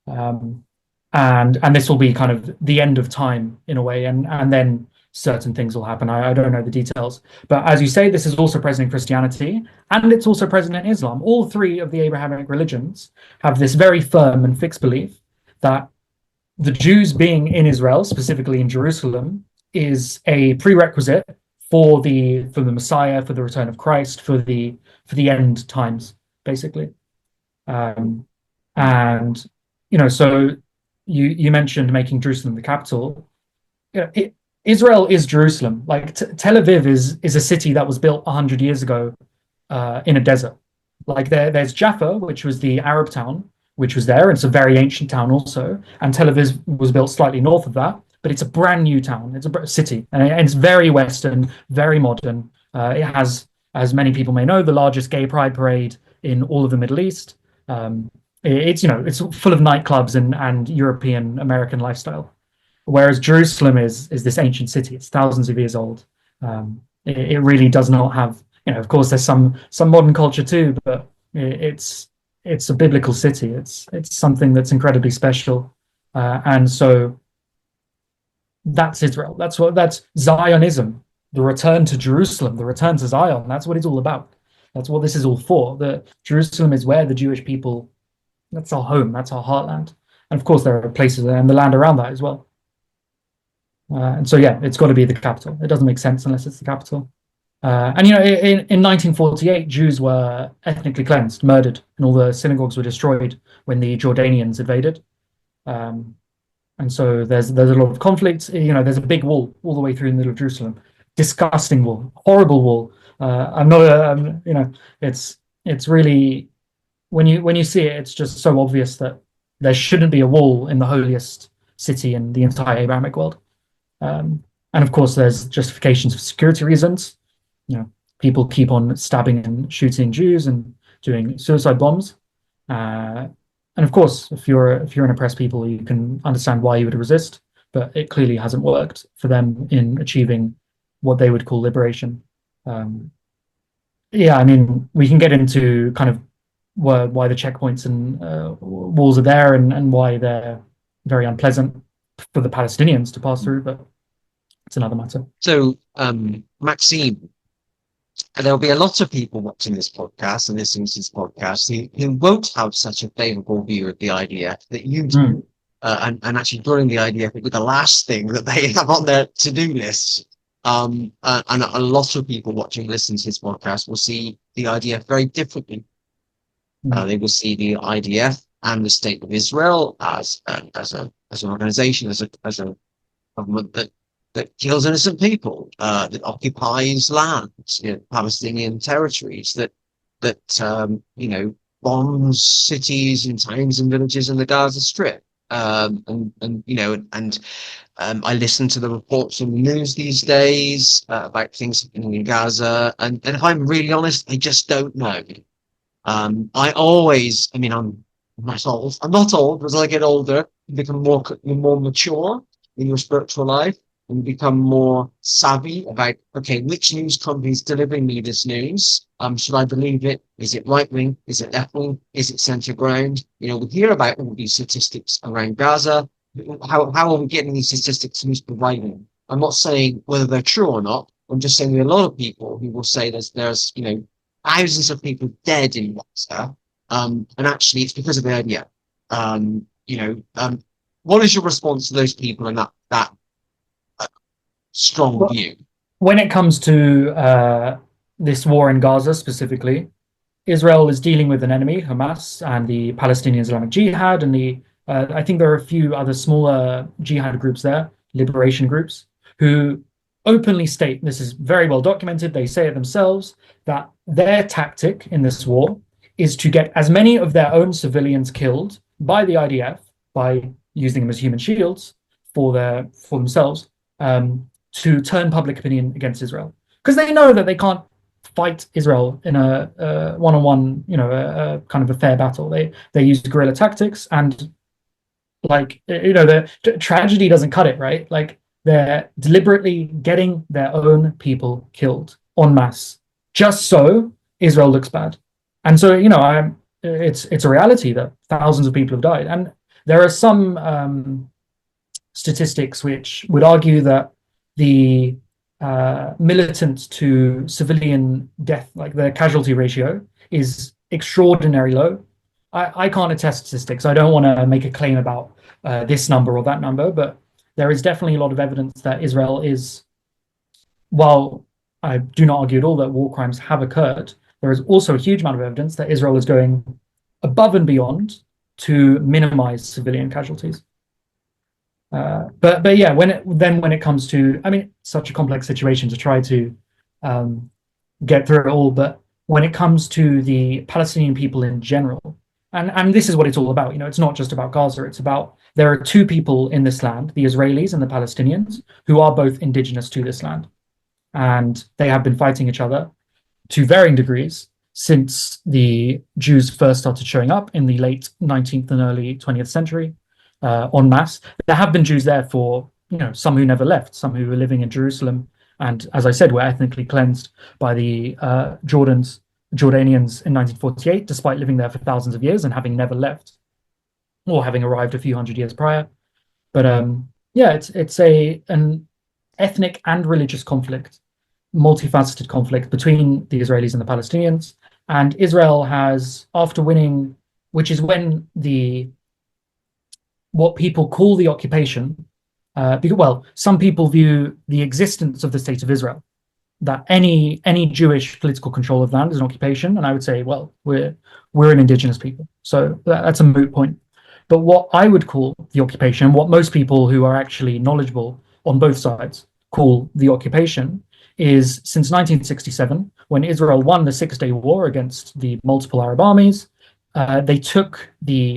Um, and this will be kind of the end of time in a way, and then certain things will happen. I don't know the details, but as you say, this is also present in Christianity, and it's also present in Islam. All three of the Abrahamic religions have this very firm and fixed belief that the Jews being in Israel, specifically in Jerusalem, is a prerequisite for the Messiah, for the return of Christ, for the end times, basically. Um, and so you mentioned making Jerusalem the capital. Israel is Jerusalem. Like Tel Aviv is a city that was built 100 years ago in a desert. Like there's Jaffa, which was the Arab town, which was there. And it's a very ancient town also. And Tel Aviv was built slightly north of that, but it's a brand new town. It's a city, and it's very Western, very modern. It has, as many people may know, the largest gay pride parade in all of the Middle East. It's full of nightclubs and European American lifestyle. Whereas Jerusalem is this ancient city. It's thousands of years old. It really does not have, of course, there's some modern culture too, but it's a biblical city. It's something that's incredibly special, and so that's Israel. That's Zionism, the return to Jerusalem, the return to Zion. That's what it's all about. That's what this is all for. The Jerusalem is where the Jewish people. That's our home. That's our heartland. And of course, there are places and the land around that as well. And so, yeah, it's got to be the capital. It doesn't make sense unless it's the capital. And in 1948, Jews were ethnically cleansed, murdered, and all the synagogues were destroyed when the Jordanians invaded. And so there's a lot of conflict. There's a big wall all the way through the middle of Jerusalem. Disgusting wall, horrible wall. I'm not it's really when you see it, it's just so obvious that there shouldn't be a wall in the holiest city in the entire Abrahamic world. And of course, there's justifications for security reasons. People keep on stabbing and shooting Jews and doing suicide bombs. And of course, if you're an oppressed people, you can understand why you would resist. But it clearly hasn't worked for them in achieving what they would call liberation. Yeah, I mean, we can get into kind of why the checkpoints and walls are there and why they're very unpleasant for the Palestinians to pass through, but it's another matter. So, Maxine, there'll be a lot of people watching this podcast and listening to this podcast who won't have such a favorable view of the IDF that you do. And actually during the IDF would be the last thing that they have on their to-do list. And a lot of people watching, listening to this podcast will see the IDF very differently. They will see the IDF and the State of Israel as an organization, as a government that kills innocent people, that occupies lands, Palestinian territories, that bombs cities and towns and villages in the Gaza Strip. I listen to the reports on the news these days about things happening in Gaza, and if I'm really honest, I just don't know. I'm not old. I'm not old. As I get older, you become more mature in your spiritual life, and you become more savvy about, okay, which news company is delivering me this news? Should I believe it? Is it right wing? Is it left wing? Is it center ground? We hear about all these statistics around Gaza. How are we getting these statistics? Who's providing? I'm not saying whether they're true or not. I'm just saying there are a lot of people who will say there's thousands of people dead in Gaza, and actually it's because of the idea. What is your response to those people and that strong view? when it comes to this war in Gaza specifically, Israel is dealing with an enemy, Hamas, and the Palestinian Islamic Jihad, and the I think there are a few other smaller jihad groups there, liberation groups, who openly state, this is very well documented, they say it themselves, that their tactic in this war is to get as many of their own civilians killed by the IDF by using them as human shields for themselves, to turn public opinion against Israel, because they know that they can't fight Israel in a one-on-one, a kind of a fair battle. They use guerrilla tactics, and like the tragedy doesn't cut it, right? Like they're deliberately getting their own people killed en masse, just so Israel looks bad. And so it's a reality that thousands of people have died, and there are some statistics which would argue that the militant to civilian death, like the casualty ratio, is extraordinarily low. I can't attest statistics. I don't want to make a claim about this number or that number, but there is definitely a lot of evidence that Israel is, while I do not argue at all that war crimes have occurred, there is also a huge amount of evidence that Israel is going above and beyond to minimize civilian casualties. But yeah, when it comes to, I mean, such a complex situation to try to get through it all. But when it comes to the Palestinian people in general, and this is what it's all about, it's not just about Gaza. It's about, there are two people in this land, the Israelis and the Palestinians, who are both indigenous to this land, and they have been fighting each other to varying degrees since the Jews first started showing up in the late 19th and early 20th century. En masse. There have been Jews there for, some who never left, some who were living in Jerusalem, and as I said, were ethnically cleansed by the Jordanians in 1948, despite living there for thousands of years and having never left, or having arrived a few hundred years prior. But yeah, it's an ethnic and religious conflict, multifaceted conflict between the Israelis and the Palestinians. And Israel has, after winning, which is when what people call the occupation, because some people view the existence of the state of Israel, that any Jewish political control of land is an occupation, and I would say, well, we're an indigenous people, so that's a moot point. But what I would call the occupation, what most people who are actually knowledgeable on both sides call the occupation, is since 1967, when Israel won the Six-Day War against the multiple Arab armies. They took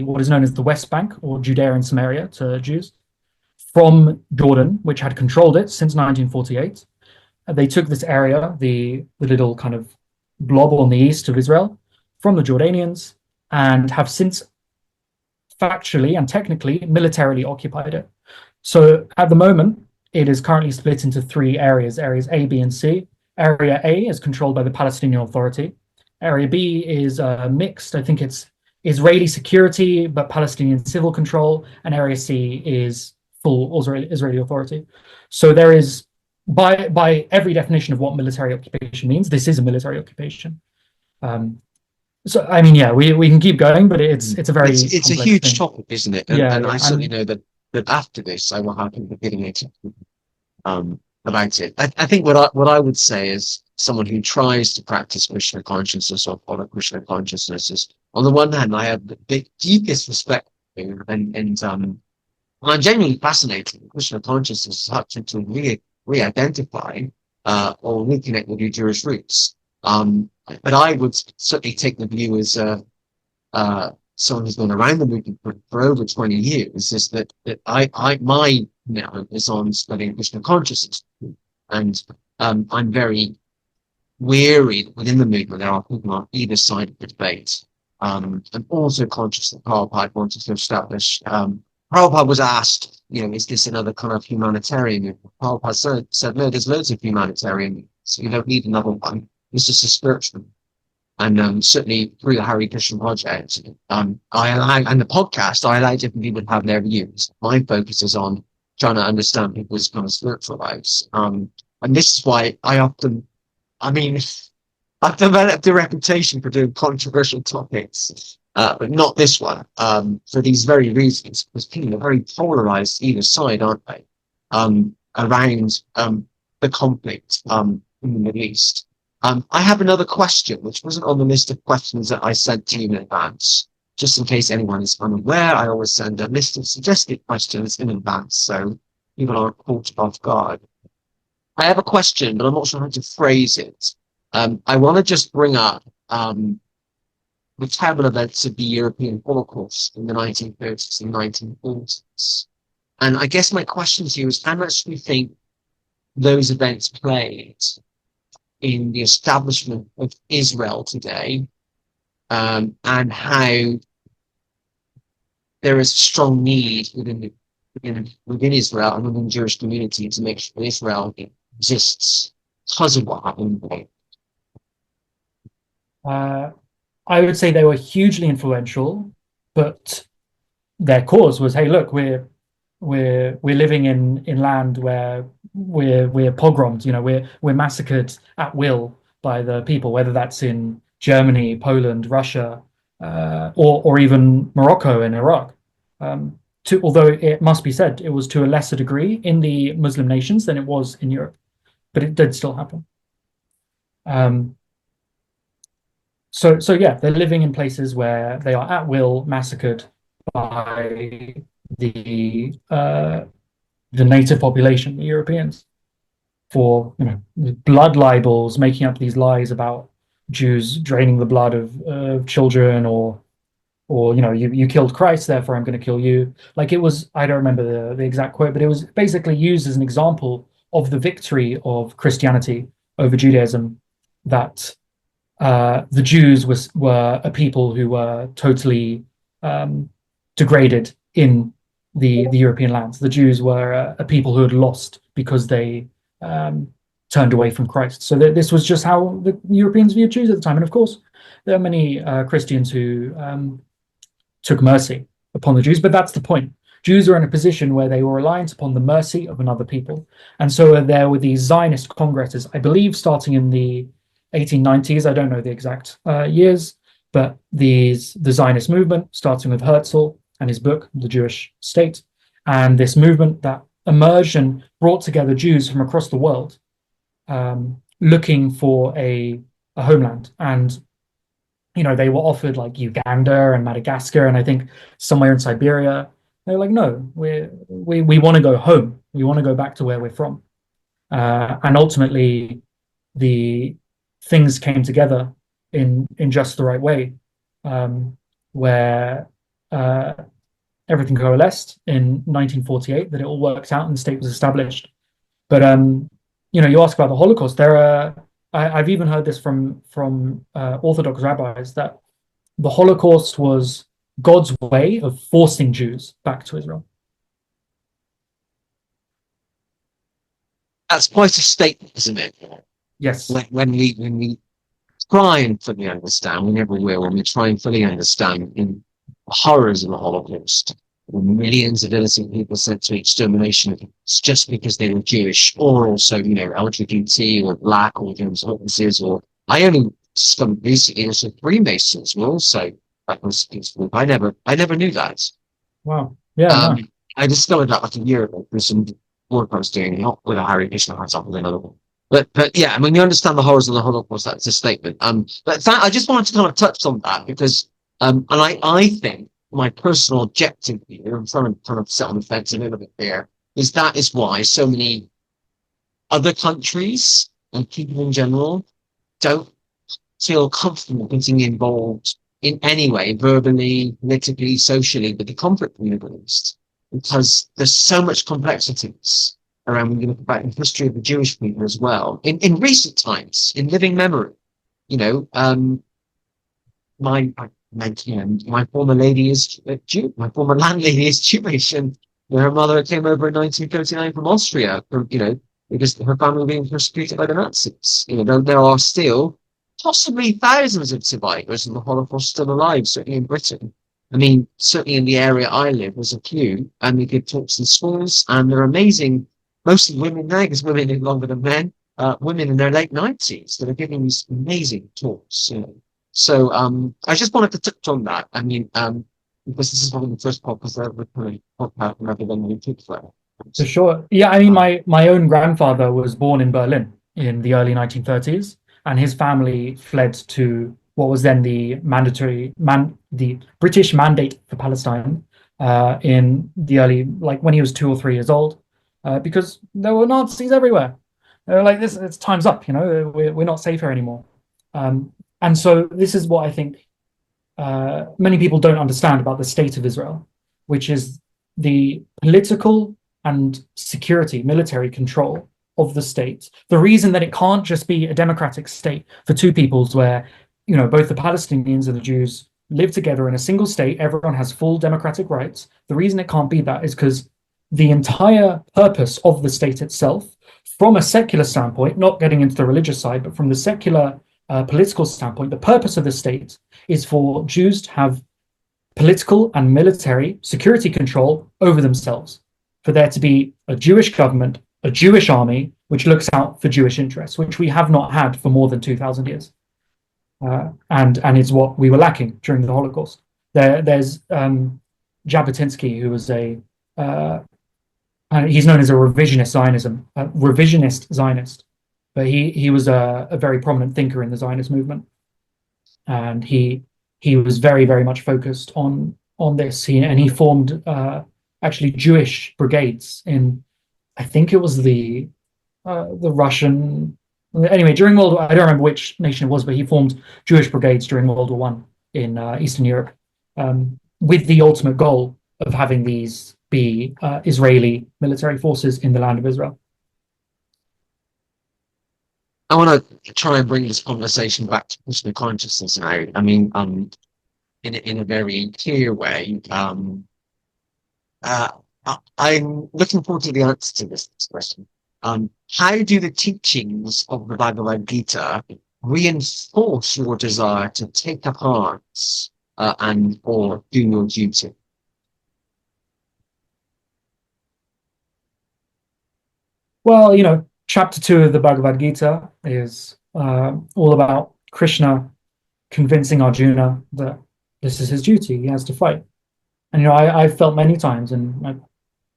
what is known as the West Bank, or Judea and Samaria to Jews, from Jordan, which had controlled it since 1948. They took this area, the little kind of blob on the east of Israel, from the Jordanians, and have since factually and technically militarily occupied it. So at the moment, it is currently split into three areas A, B, and C. Area A is controlled by the Palestinian Authority. Area B is mixed. I think it's Israeli security, but Palestinian civil control. And Area C is full Israeli authority. So there is, by every definition of what military occupation means, this is a military occupation. So I mean, yeah, we can keep going, but it's a very it's a huge topic, isn't it? And I certainly know that after this, I will have people getting it about it. I think what I would say is, someone who tries to practice Krishna consciousness or follow Krishna consciousness is, on the one hand, I have the deepest respect for you, and I'm genuinely fascinated with Krishna consciousness to re-identify or reconnect with your Jewish roots. But I would certainly take the view as someone who's been around the movement for over 20 years, is that my now is on studying Krishna consciousness, and I'm very weary that within the movement there are people on either side of the debate. I'm also conscious that Prabhupada wanted to establish. Prabhupada was asked, is this another kind of humanitarian movement? Prabhupada said, no, there's loads of humanitarian movements, so you don't need another one. It's just a spiritual. And certainly through the Hare Krishna project, and the podcast, I allow different people to have their views. My focus is on trying to understand people's kind of spiritual lives. And this is why I've developed a reputation for doing controversial topics, but not this one, for these very reasons, because people are very polarized either side, aren't they? Around the conflict in the Middle East. I have another question, which wasn't on the list of questions that I sent to you in advance. Just in case anyone is unaware, I always send a list of suggested questions in advance, so people are caught off guard. I have a question, but I'm not sure how to phrase it. I want to just bring up the terrible events of the European Holocaust in the 1930s and 1940s. And I guess my question to you is, how much do you think those events played in the establishment of Israel today, and how there is a strong need within Israel and within the Jewish community to make sure Israel exists because of what happened there? I would say they were hugely influential, but their cause was, hey, look, we're living in land where we're pogromed, we're massacred at will by the people, whether that's in Germany, Poland, Russia, or even Morocco and Iraq. Although it must be said, it was to a lesser degree in the Muslim nations than it was in Europe, but it did still happen. So yeah, they're living in places where they are at will massacred by the native population, the Europeans, for blood libels, making up these lies about Jews draining the blood of children, or you killed Christ, therefore I'm going to kill you. Like, it was, I don't remember the exact quote, but it was basically used as an example of the victory of Christianity over Judaism, that the Jews were a people who were totally degraded in the European lands. The Jews were a people who had lost because they turned away from Christ. So this was just how the Europeans viewed Jews at the time. And of course, there are many Christians who took mercy upon the Jews, but that's the point. Jews are in a position where they were reliant upon the mercy of another people. And so there were these Zionist congresses, I believe starting in the 1890s, I don't know the exact years, but the Zionist movement, starting with Herzl and his book, The Jewish State, and this movement that emerged and brought together Jews from across the world, looking for a homeland. And they were offered like Uganda and Madagascar, and I think somewhere in Siberia. They were like, no, we want to go home. We want to go back to where we're from. And ultimately, the things came together in just the right way, where everything coalesced in 1948, that it all worked out and the state was established. But you ask about the Holocaust. I've even heard this from Orthodox rabbis, that the Holocaust was God's way of forcing Jews back to Israel. That's quite a statement, isn't it? Yes. When we try and fully understand, we never will, when we try and fully understand in the horrors of the Holocaust, millions of innocent people sent to extermination just because they were Jewish, or also, LGBT or black, or Jehovah's Witnesses, or I only discovered recently that Freemasons were also peaceful. I never knew that. Wow. Yeah. I discovered that like a year ago through some work I was doing, not with a Hare Krishna myself, with another one. But yeah, I mean, you understand the horrors of the Holocaust. That's a statement. But I just wanted to kind of touch on that because, and I think my personal objective here, I'm trying to kind of sit on the fence a little bit there, is that is why so many other countries and people in general don't feel comfortable getting involved in any way, verbally, politically, socially, with the conflict in the Middle East, because there's so much complexities around, when you look back in the history of the Jewish people as well. In recent times, in living memory, my former lady is Jew. My former landlady is Jewish, and her mother came over in 1939 from Austria, because her family were being persecuted by the Nazis. There are still possibly thousands of survivors of the Holocaust still alive, certainly in Britain. I mean, certainly in the area I live, there's a few, and we give talks in schools, and they're amazing. Mostly women now, because women live longer than men. Women in their late 90s that are giving these amazing talks. So I just wanted to touch on that. I mean, because this is one of the first podcasts I ever recorded, rather than YouTube for. For sure. Yeah, I mean, my own grandfather was born in Berlin in the early 1930s, and his family fled to what was then the British Mandate for Palestine in the early, like when he was 2 or 3 years old, because there were Nazis everywhere. They were like, this, it's time's up, we're not safe here anymore. And so this is what I think many people don't understand about the state of Israel, which is the political and security, military control of the state. The reason that it can't just be a democratic state for two peoples where, both the Palestinians and the Jews live together in a single state, everyone has full democratic rights. The reason it can't be that is because the entire purpose of the state itself, from a secular standpoint, not getting into the religious side, but from the secular political standpoint, the purpose of the state is for Jews to have political and military security control over themselves, for there to be a Jewish government, a Jewish army, which looks out for Jewish interests, which we have not had for more than 2,000 years. And it's what we were lacking during the Holocaust. There's Jabotinsky, who was he's known as a revisionist Zionist, but he was a very prominent thinker in the Zionist movement, and he was very, very much focused on this. He formed actually Jewish brigades in, I think it was the Russian. Anyway, during World War, I don't remember which nation it was, but he formed Jewish brigades during World War One in Eastern Europe, with the ultimate goal of having these be Israeli military forces in the land of Israel. I want to try and bring this conversation back to Krishna consciousness now. I mean, in a very clear way. I'm looking forward to the answer to this question. How do the teachings of the Bhagavad Gita reinforce your desire to take up arms and or do your duty? Well, chapter 2 of the Bhagavad Gita is all about Krishna convincing Arjuna that this is his duty, he has to fight. And I've felt many times, and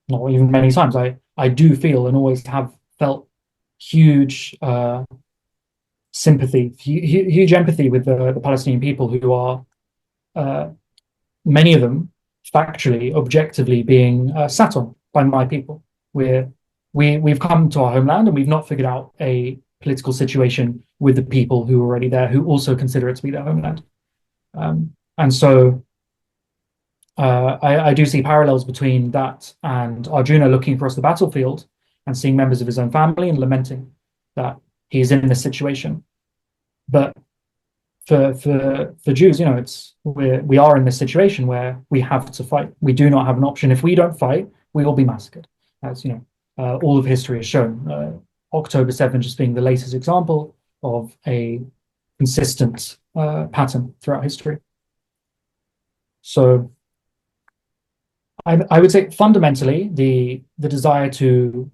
not even many times, I do feel and always have felt huge sympathy, huge empathy with the Palestinian people, who are many of them factually, objectively being sat on by my people. We've come to our homeland and we've not figured out a political situation with the people who are already there, who also consider it to be their homeland. And so I do see parallels between that and Arjuna looking across the battlefield and seeing members of his own family and lamenting that he's in this situation. But for Jews, we are in this situation where we have to fight. We do not have an option. If we don't fight, we will be massacred. As all of history has shown. October 7 just being the latest example of a consistent pattern throughout history. So I would say fundamentally the desire to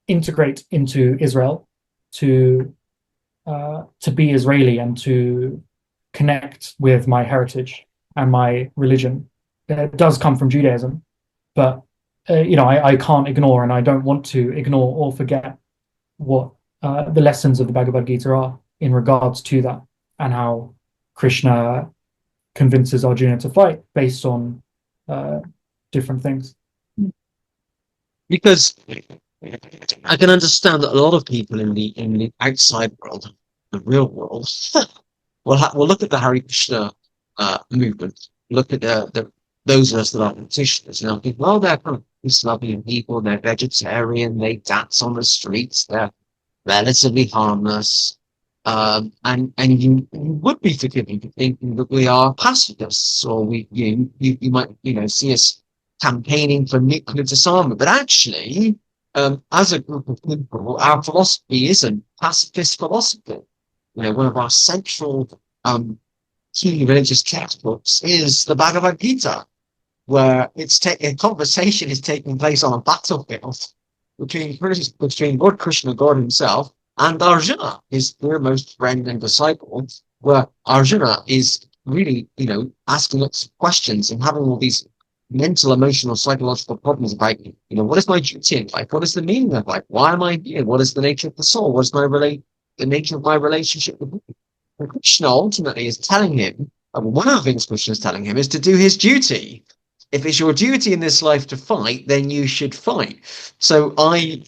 integrate into Israel, to be Israeli and to connect with my heritage and my religion, does come from Judaism. But I can't ignore, and I don't want to ignore or forget what the lessons of the Bhagavad Gita are in regards to that, and how Krishna convinces Arjuna to fight based on different things. Because I can understand that a lot of people in the outside world, the real world, will look at the Hare Krishna movement, look at those of us that are practitioners, and they'll think, well, they're kind of peace-loving people, they're vegetarian, they dance on the streets, they're relatively harmless, and you would be forgiven for thinking that we are pacifists, or you might see us campaigning for nuclear disarmament. But actually, as a group of people, our philosophy isn't pacifist philosophy. One of our central key religious textbooks is the Bhagavad Gita, where a conversation is taking place on a battlefield between Lord Krishna, God himself, and Arjuna, his foremost friend and disciple, where Arjuna is really, asking lots of questions and having all these mental, emotional, psychological problems about, what is my duty in life? What is the meaning of life? Why am I here? What is the nature of the soul? What is the nature of my relationship with me? And Krishna ultimately is telling him, one of the things Krishna is telling him is to do his duty. If it's your duty in this life to fight, then you should fight. So I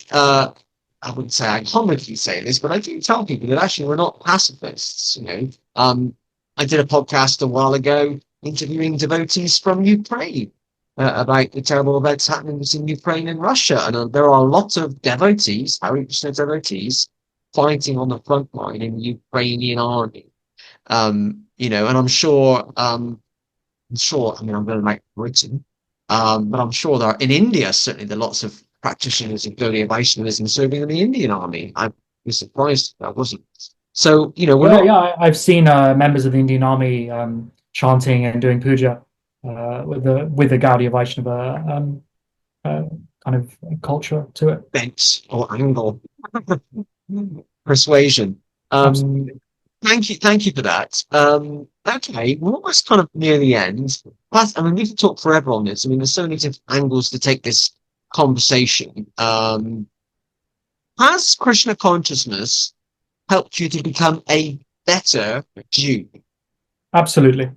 wouldn't say I commonly say this, but I do tell people that actually we're not pacifists. I did a podcast a while ago interviewing devotees from Ukraine about the terrible events happening in Ukraine and Russia, and there are a lot of devotees, Hare Krishna devotees, fighting on the front line in the Ukrainian army. And I'm sure. I mean, I'm going to make Britain, but I'm sure there are, in India, certainly there are lots of practitioners of Gaudiya Vaishnavism serving in the Indian army. I'd be surprised if that wasn't. So, we're not. Yeah, I've seen members of the Indian army chanting and doing puja with the Gaudiya Vaishnava kind of culture to it. Bent or angle persuasion. Absolutely. Thank you for that. Okay, we're almost kind of near the end. Plus, I mean, we can talk forever on this. I mean, there's so many different angles to take this conversation. Has Krishna consciousness helped you to become a better Jew? Absolutely.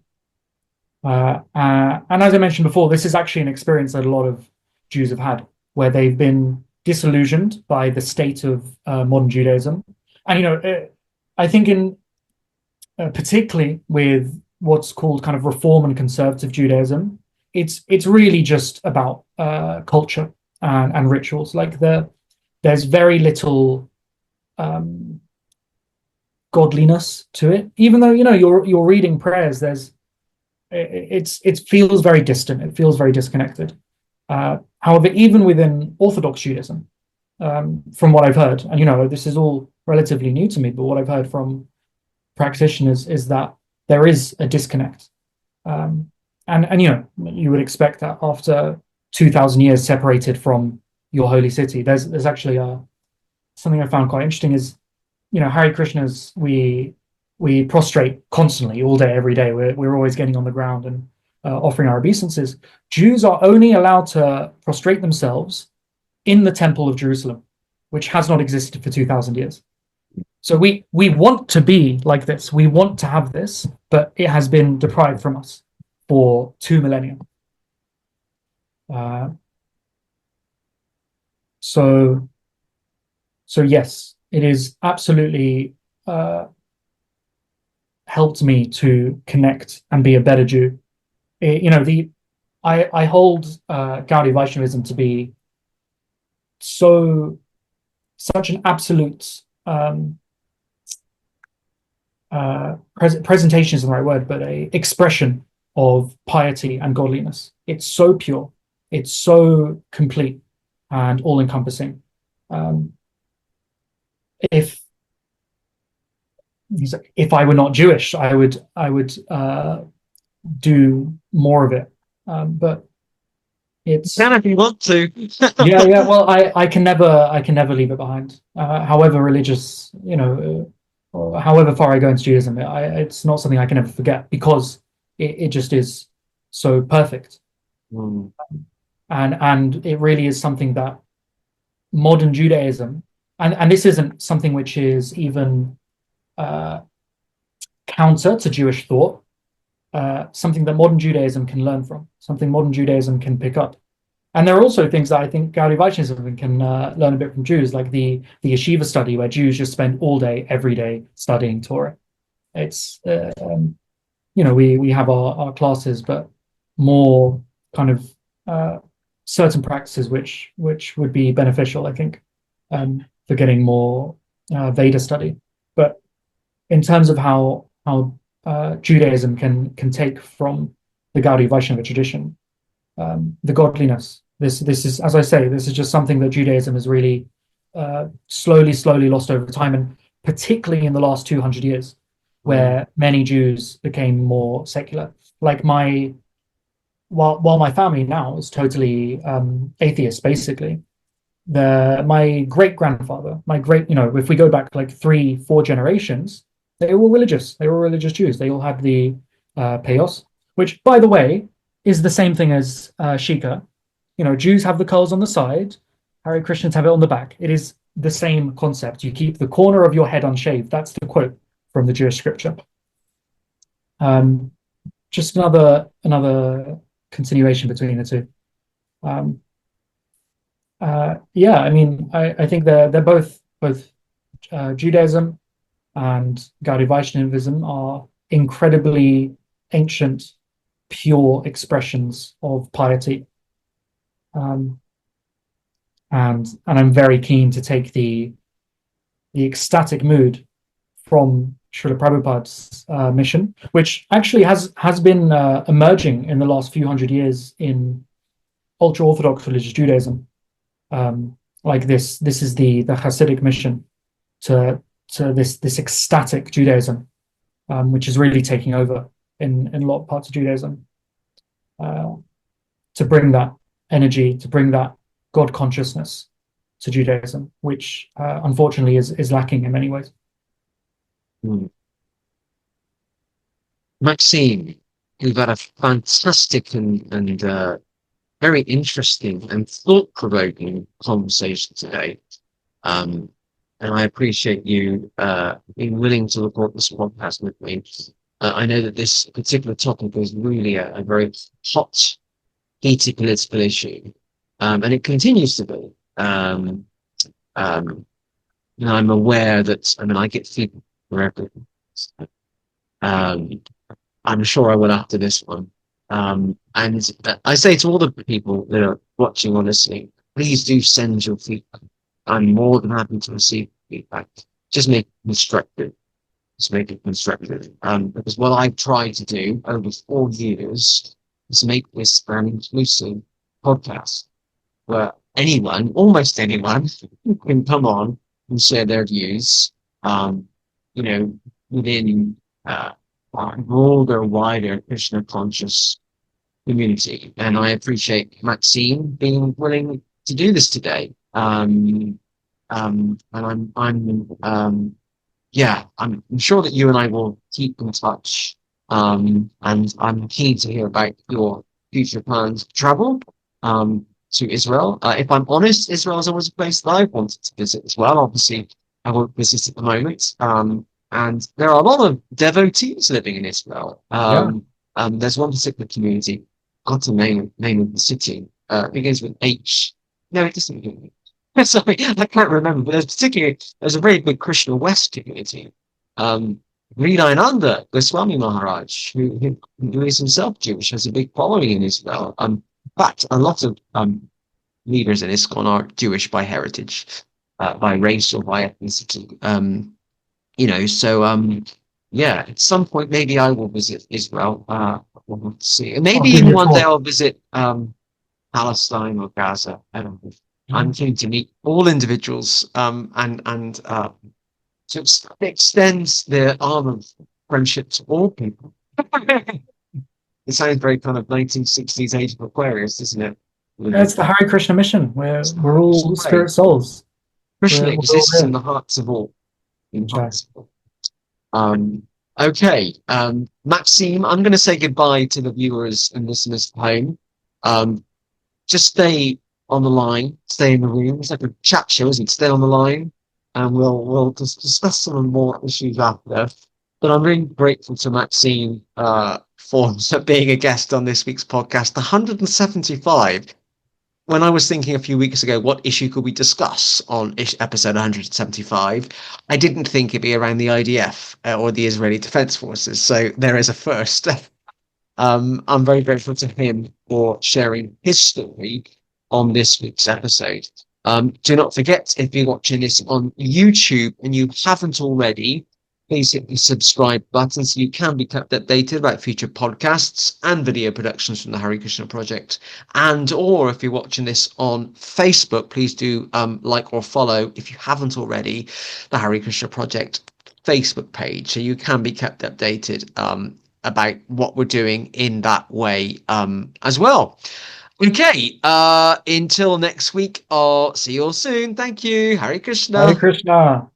And as I mentioned before, this is actually an experience that a lot of Jews have had, where they've been disillusioned by the state of modern Judaism. And, I think particularly with what's called kind of reform and conservative Judaism, it's really just about culture and rituals. Like there's very little godliness to it. Even though you're reading prayers, it feels very distant. It feels very disconnected. However, even within Orthodox Judaism, from what I've heard, and this is all relatively new to me, but what I've heard from practitioners is that there is a disconnect, and you would expect that after 2,000 years separated from your holy city. There's actually something I found quite interesting is, Hare Krishnas, we prostrate constantly, all day, every day. We're always getting on the ground and offering our obeisances. Jews are only allowed to prostrate themselves in the Temple of Jerusalem, which has not existed for 2,000 years. So we want to be like this. We want to have this, but it has been deprived from us for 2 millennia. So yes, it is absolutely helped me to connect and be a better Jew. I hold Gaudiya Vaishnavism to be such an absolute presentation isn't the right word, but a expression of piety and godliness. It's so pure, it's so complete and all-encompassing. If I were not Jewish, I would do more of it, but it's Can if you want to. yeah. Well, I can never leave it behind. However religious, or however far I go into Judaism, it's not something I can ever forget, because it just is so perfect. And it really is something that modern Judaism, and this isn't something which is even counter to Jewish thought, something that modern Judaism can learn from, something modern Judaism can pick up. And there are also things that I think Gaudiya Vaishnavism can learn a bit from Jews, like the yeshiva study, where Jews just spend all day, every day studying Torah. It's, we have our classes, but more kind of certain practices which would be beneficial, I think, for getting more Veda study. But in terms of how Judaism can take from the Gaudiya Vaishnava tradition, the godliness. This is, as I say, this is just something that Judaism has really slowly lost over time, and particularly in the last 200 years, where many Jews became more secular. Like while my family now is totally atheist, basically, my great-grandfather, if we go back like 3-4 generations, they were religious. They were religious Jews. They all had the payos, which, by the way, is the same thing as Shika. You know, Jews have the curls on the side, Hare Krishnas have it on the back. It is the same concept. You keep the corner of your head unshaved. That's the quote from the Jewish scripture. Just another continuation between the two. Yeah, I mean, I think they're both Judaism and Gaudiya Vaishnavism are incredibly ancient, pure expressions of piety. And I'm very keen to take the ecstatic mood from Srila Prabhupada's mission, which actually has been emerging in the last few hundred years in ultra-Orthodox religious Judaism. Like this is the Hasidic mission to this ecstatic Judaism, which is really taking over in a lot of parts of Judaism. To bring that energy, to bring that God consciousness to Judaism, which unfortunately is lacking in many ways. Maxine, you've had a fantastic and very interesting and thought-provoking conversation today. And I appreciate you being willing to record this podcast with me. I know that this particular topic is really a very hot, heated political issue, and it continues to be. And I'm aware that, I mean, I get feedback for everything. I'm sure I will after this one. And I say to all the people that are watching or listening, please do send your feedback. I'm more than happy to receive feedback. Just make it constructive. Just make it constructive. Because what I've tried to do over 4 years is make this an inclusive podcast where anyone, almost anyone, can come on and share their views, within broader, wider Krishna conscious community. And I appreciate Maxine being willing to do this today. And I'm sure that you and I will keep in touch. And I'm keen to hear about your future plans to travel to Israel. If I'm honest, Israel is always a place that I wanted to visit as well. Obviously, I won't visit at the moment. And there are a lot of devotees living in Israel. There's one particular community, got the name of the city, begins with H. No, it doesn't begin with H. Sorry, I can't remember, but there's a very big Krishna West community. Sridayananda Goswami Maharaj, who is himself Jewish, has a big following in Israel. In fact, a lot of leaders in ISKCON are Jewish by heritage, by race or by ethnicity. At some point maybe I will visit Israel. We'll see. And maybe even one day I'll visit Palestine or Gaza. I don't know. I'm keen to meet all individuals and to extend the arm of friendship to all people. It sounds very kind of 1960s Age of Aquarius, isn't it? It's the Hare Krishna mission. We're all spirit souls. Krishna exists in the hearts of all. Okay. Maxime, I'm going to say goodbye to the viewers and listeners at home. Just stay on the line, stay in the room. It's like a chat show, isn't it? Stay on the line, and we'll discuss some more issues after. But I'm really grateful to Maxine for being a guest on this week's podcast, 175. When I was thinking a few weeks ago, what issue could we discuss on episode 175, I didn't think it'd be around the IDF or the Israeli Defense Forces. So there is a first. I'm very grateful to him for sharing his story on this week's episode. Do not forget, if you're watching this on YouTube and you haven't already, please hit the subscribe button so you can be kept updated about future podcasts and video productions from the Hare Krishna Project. And or if you're watching this on Facebook, please do like or follow, if you haven't already, the Hare Krishna Project Facebook page, so you can be kept updated about what we're doing in that way as well. Okay, until next week, I'll see you all soon. Thank you. Hare Krishna. Hare Krishna.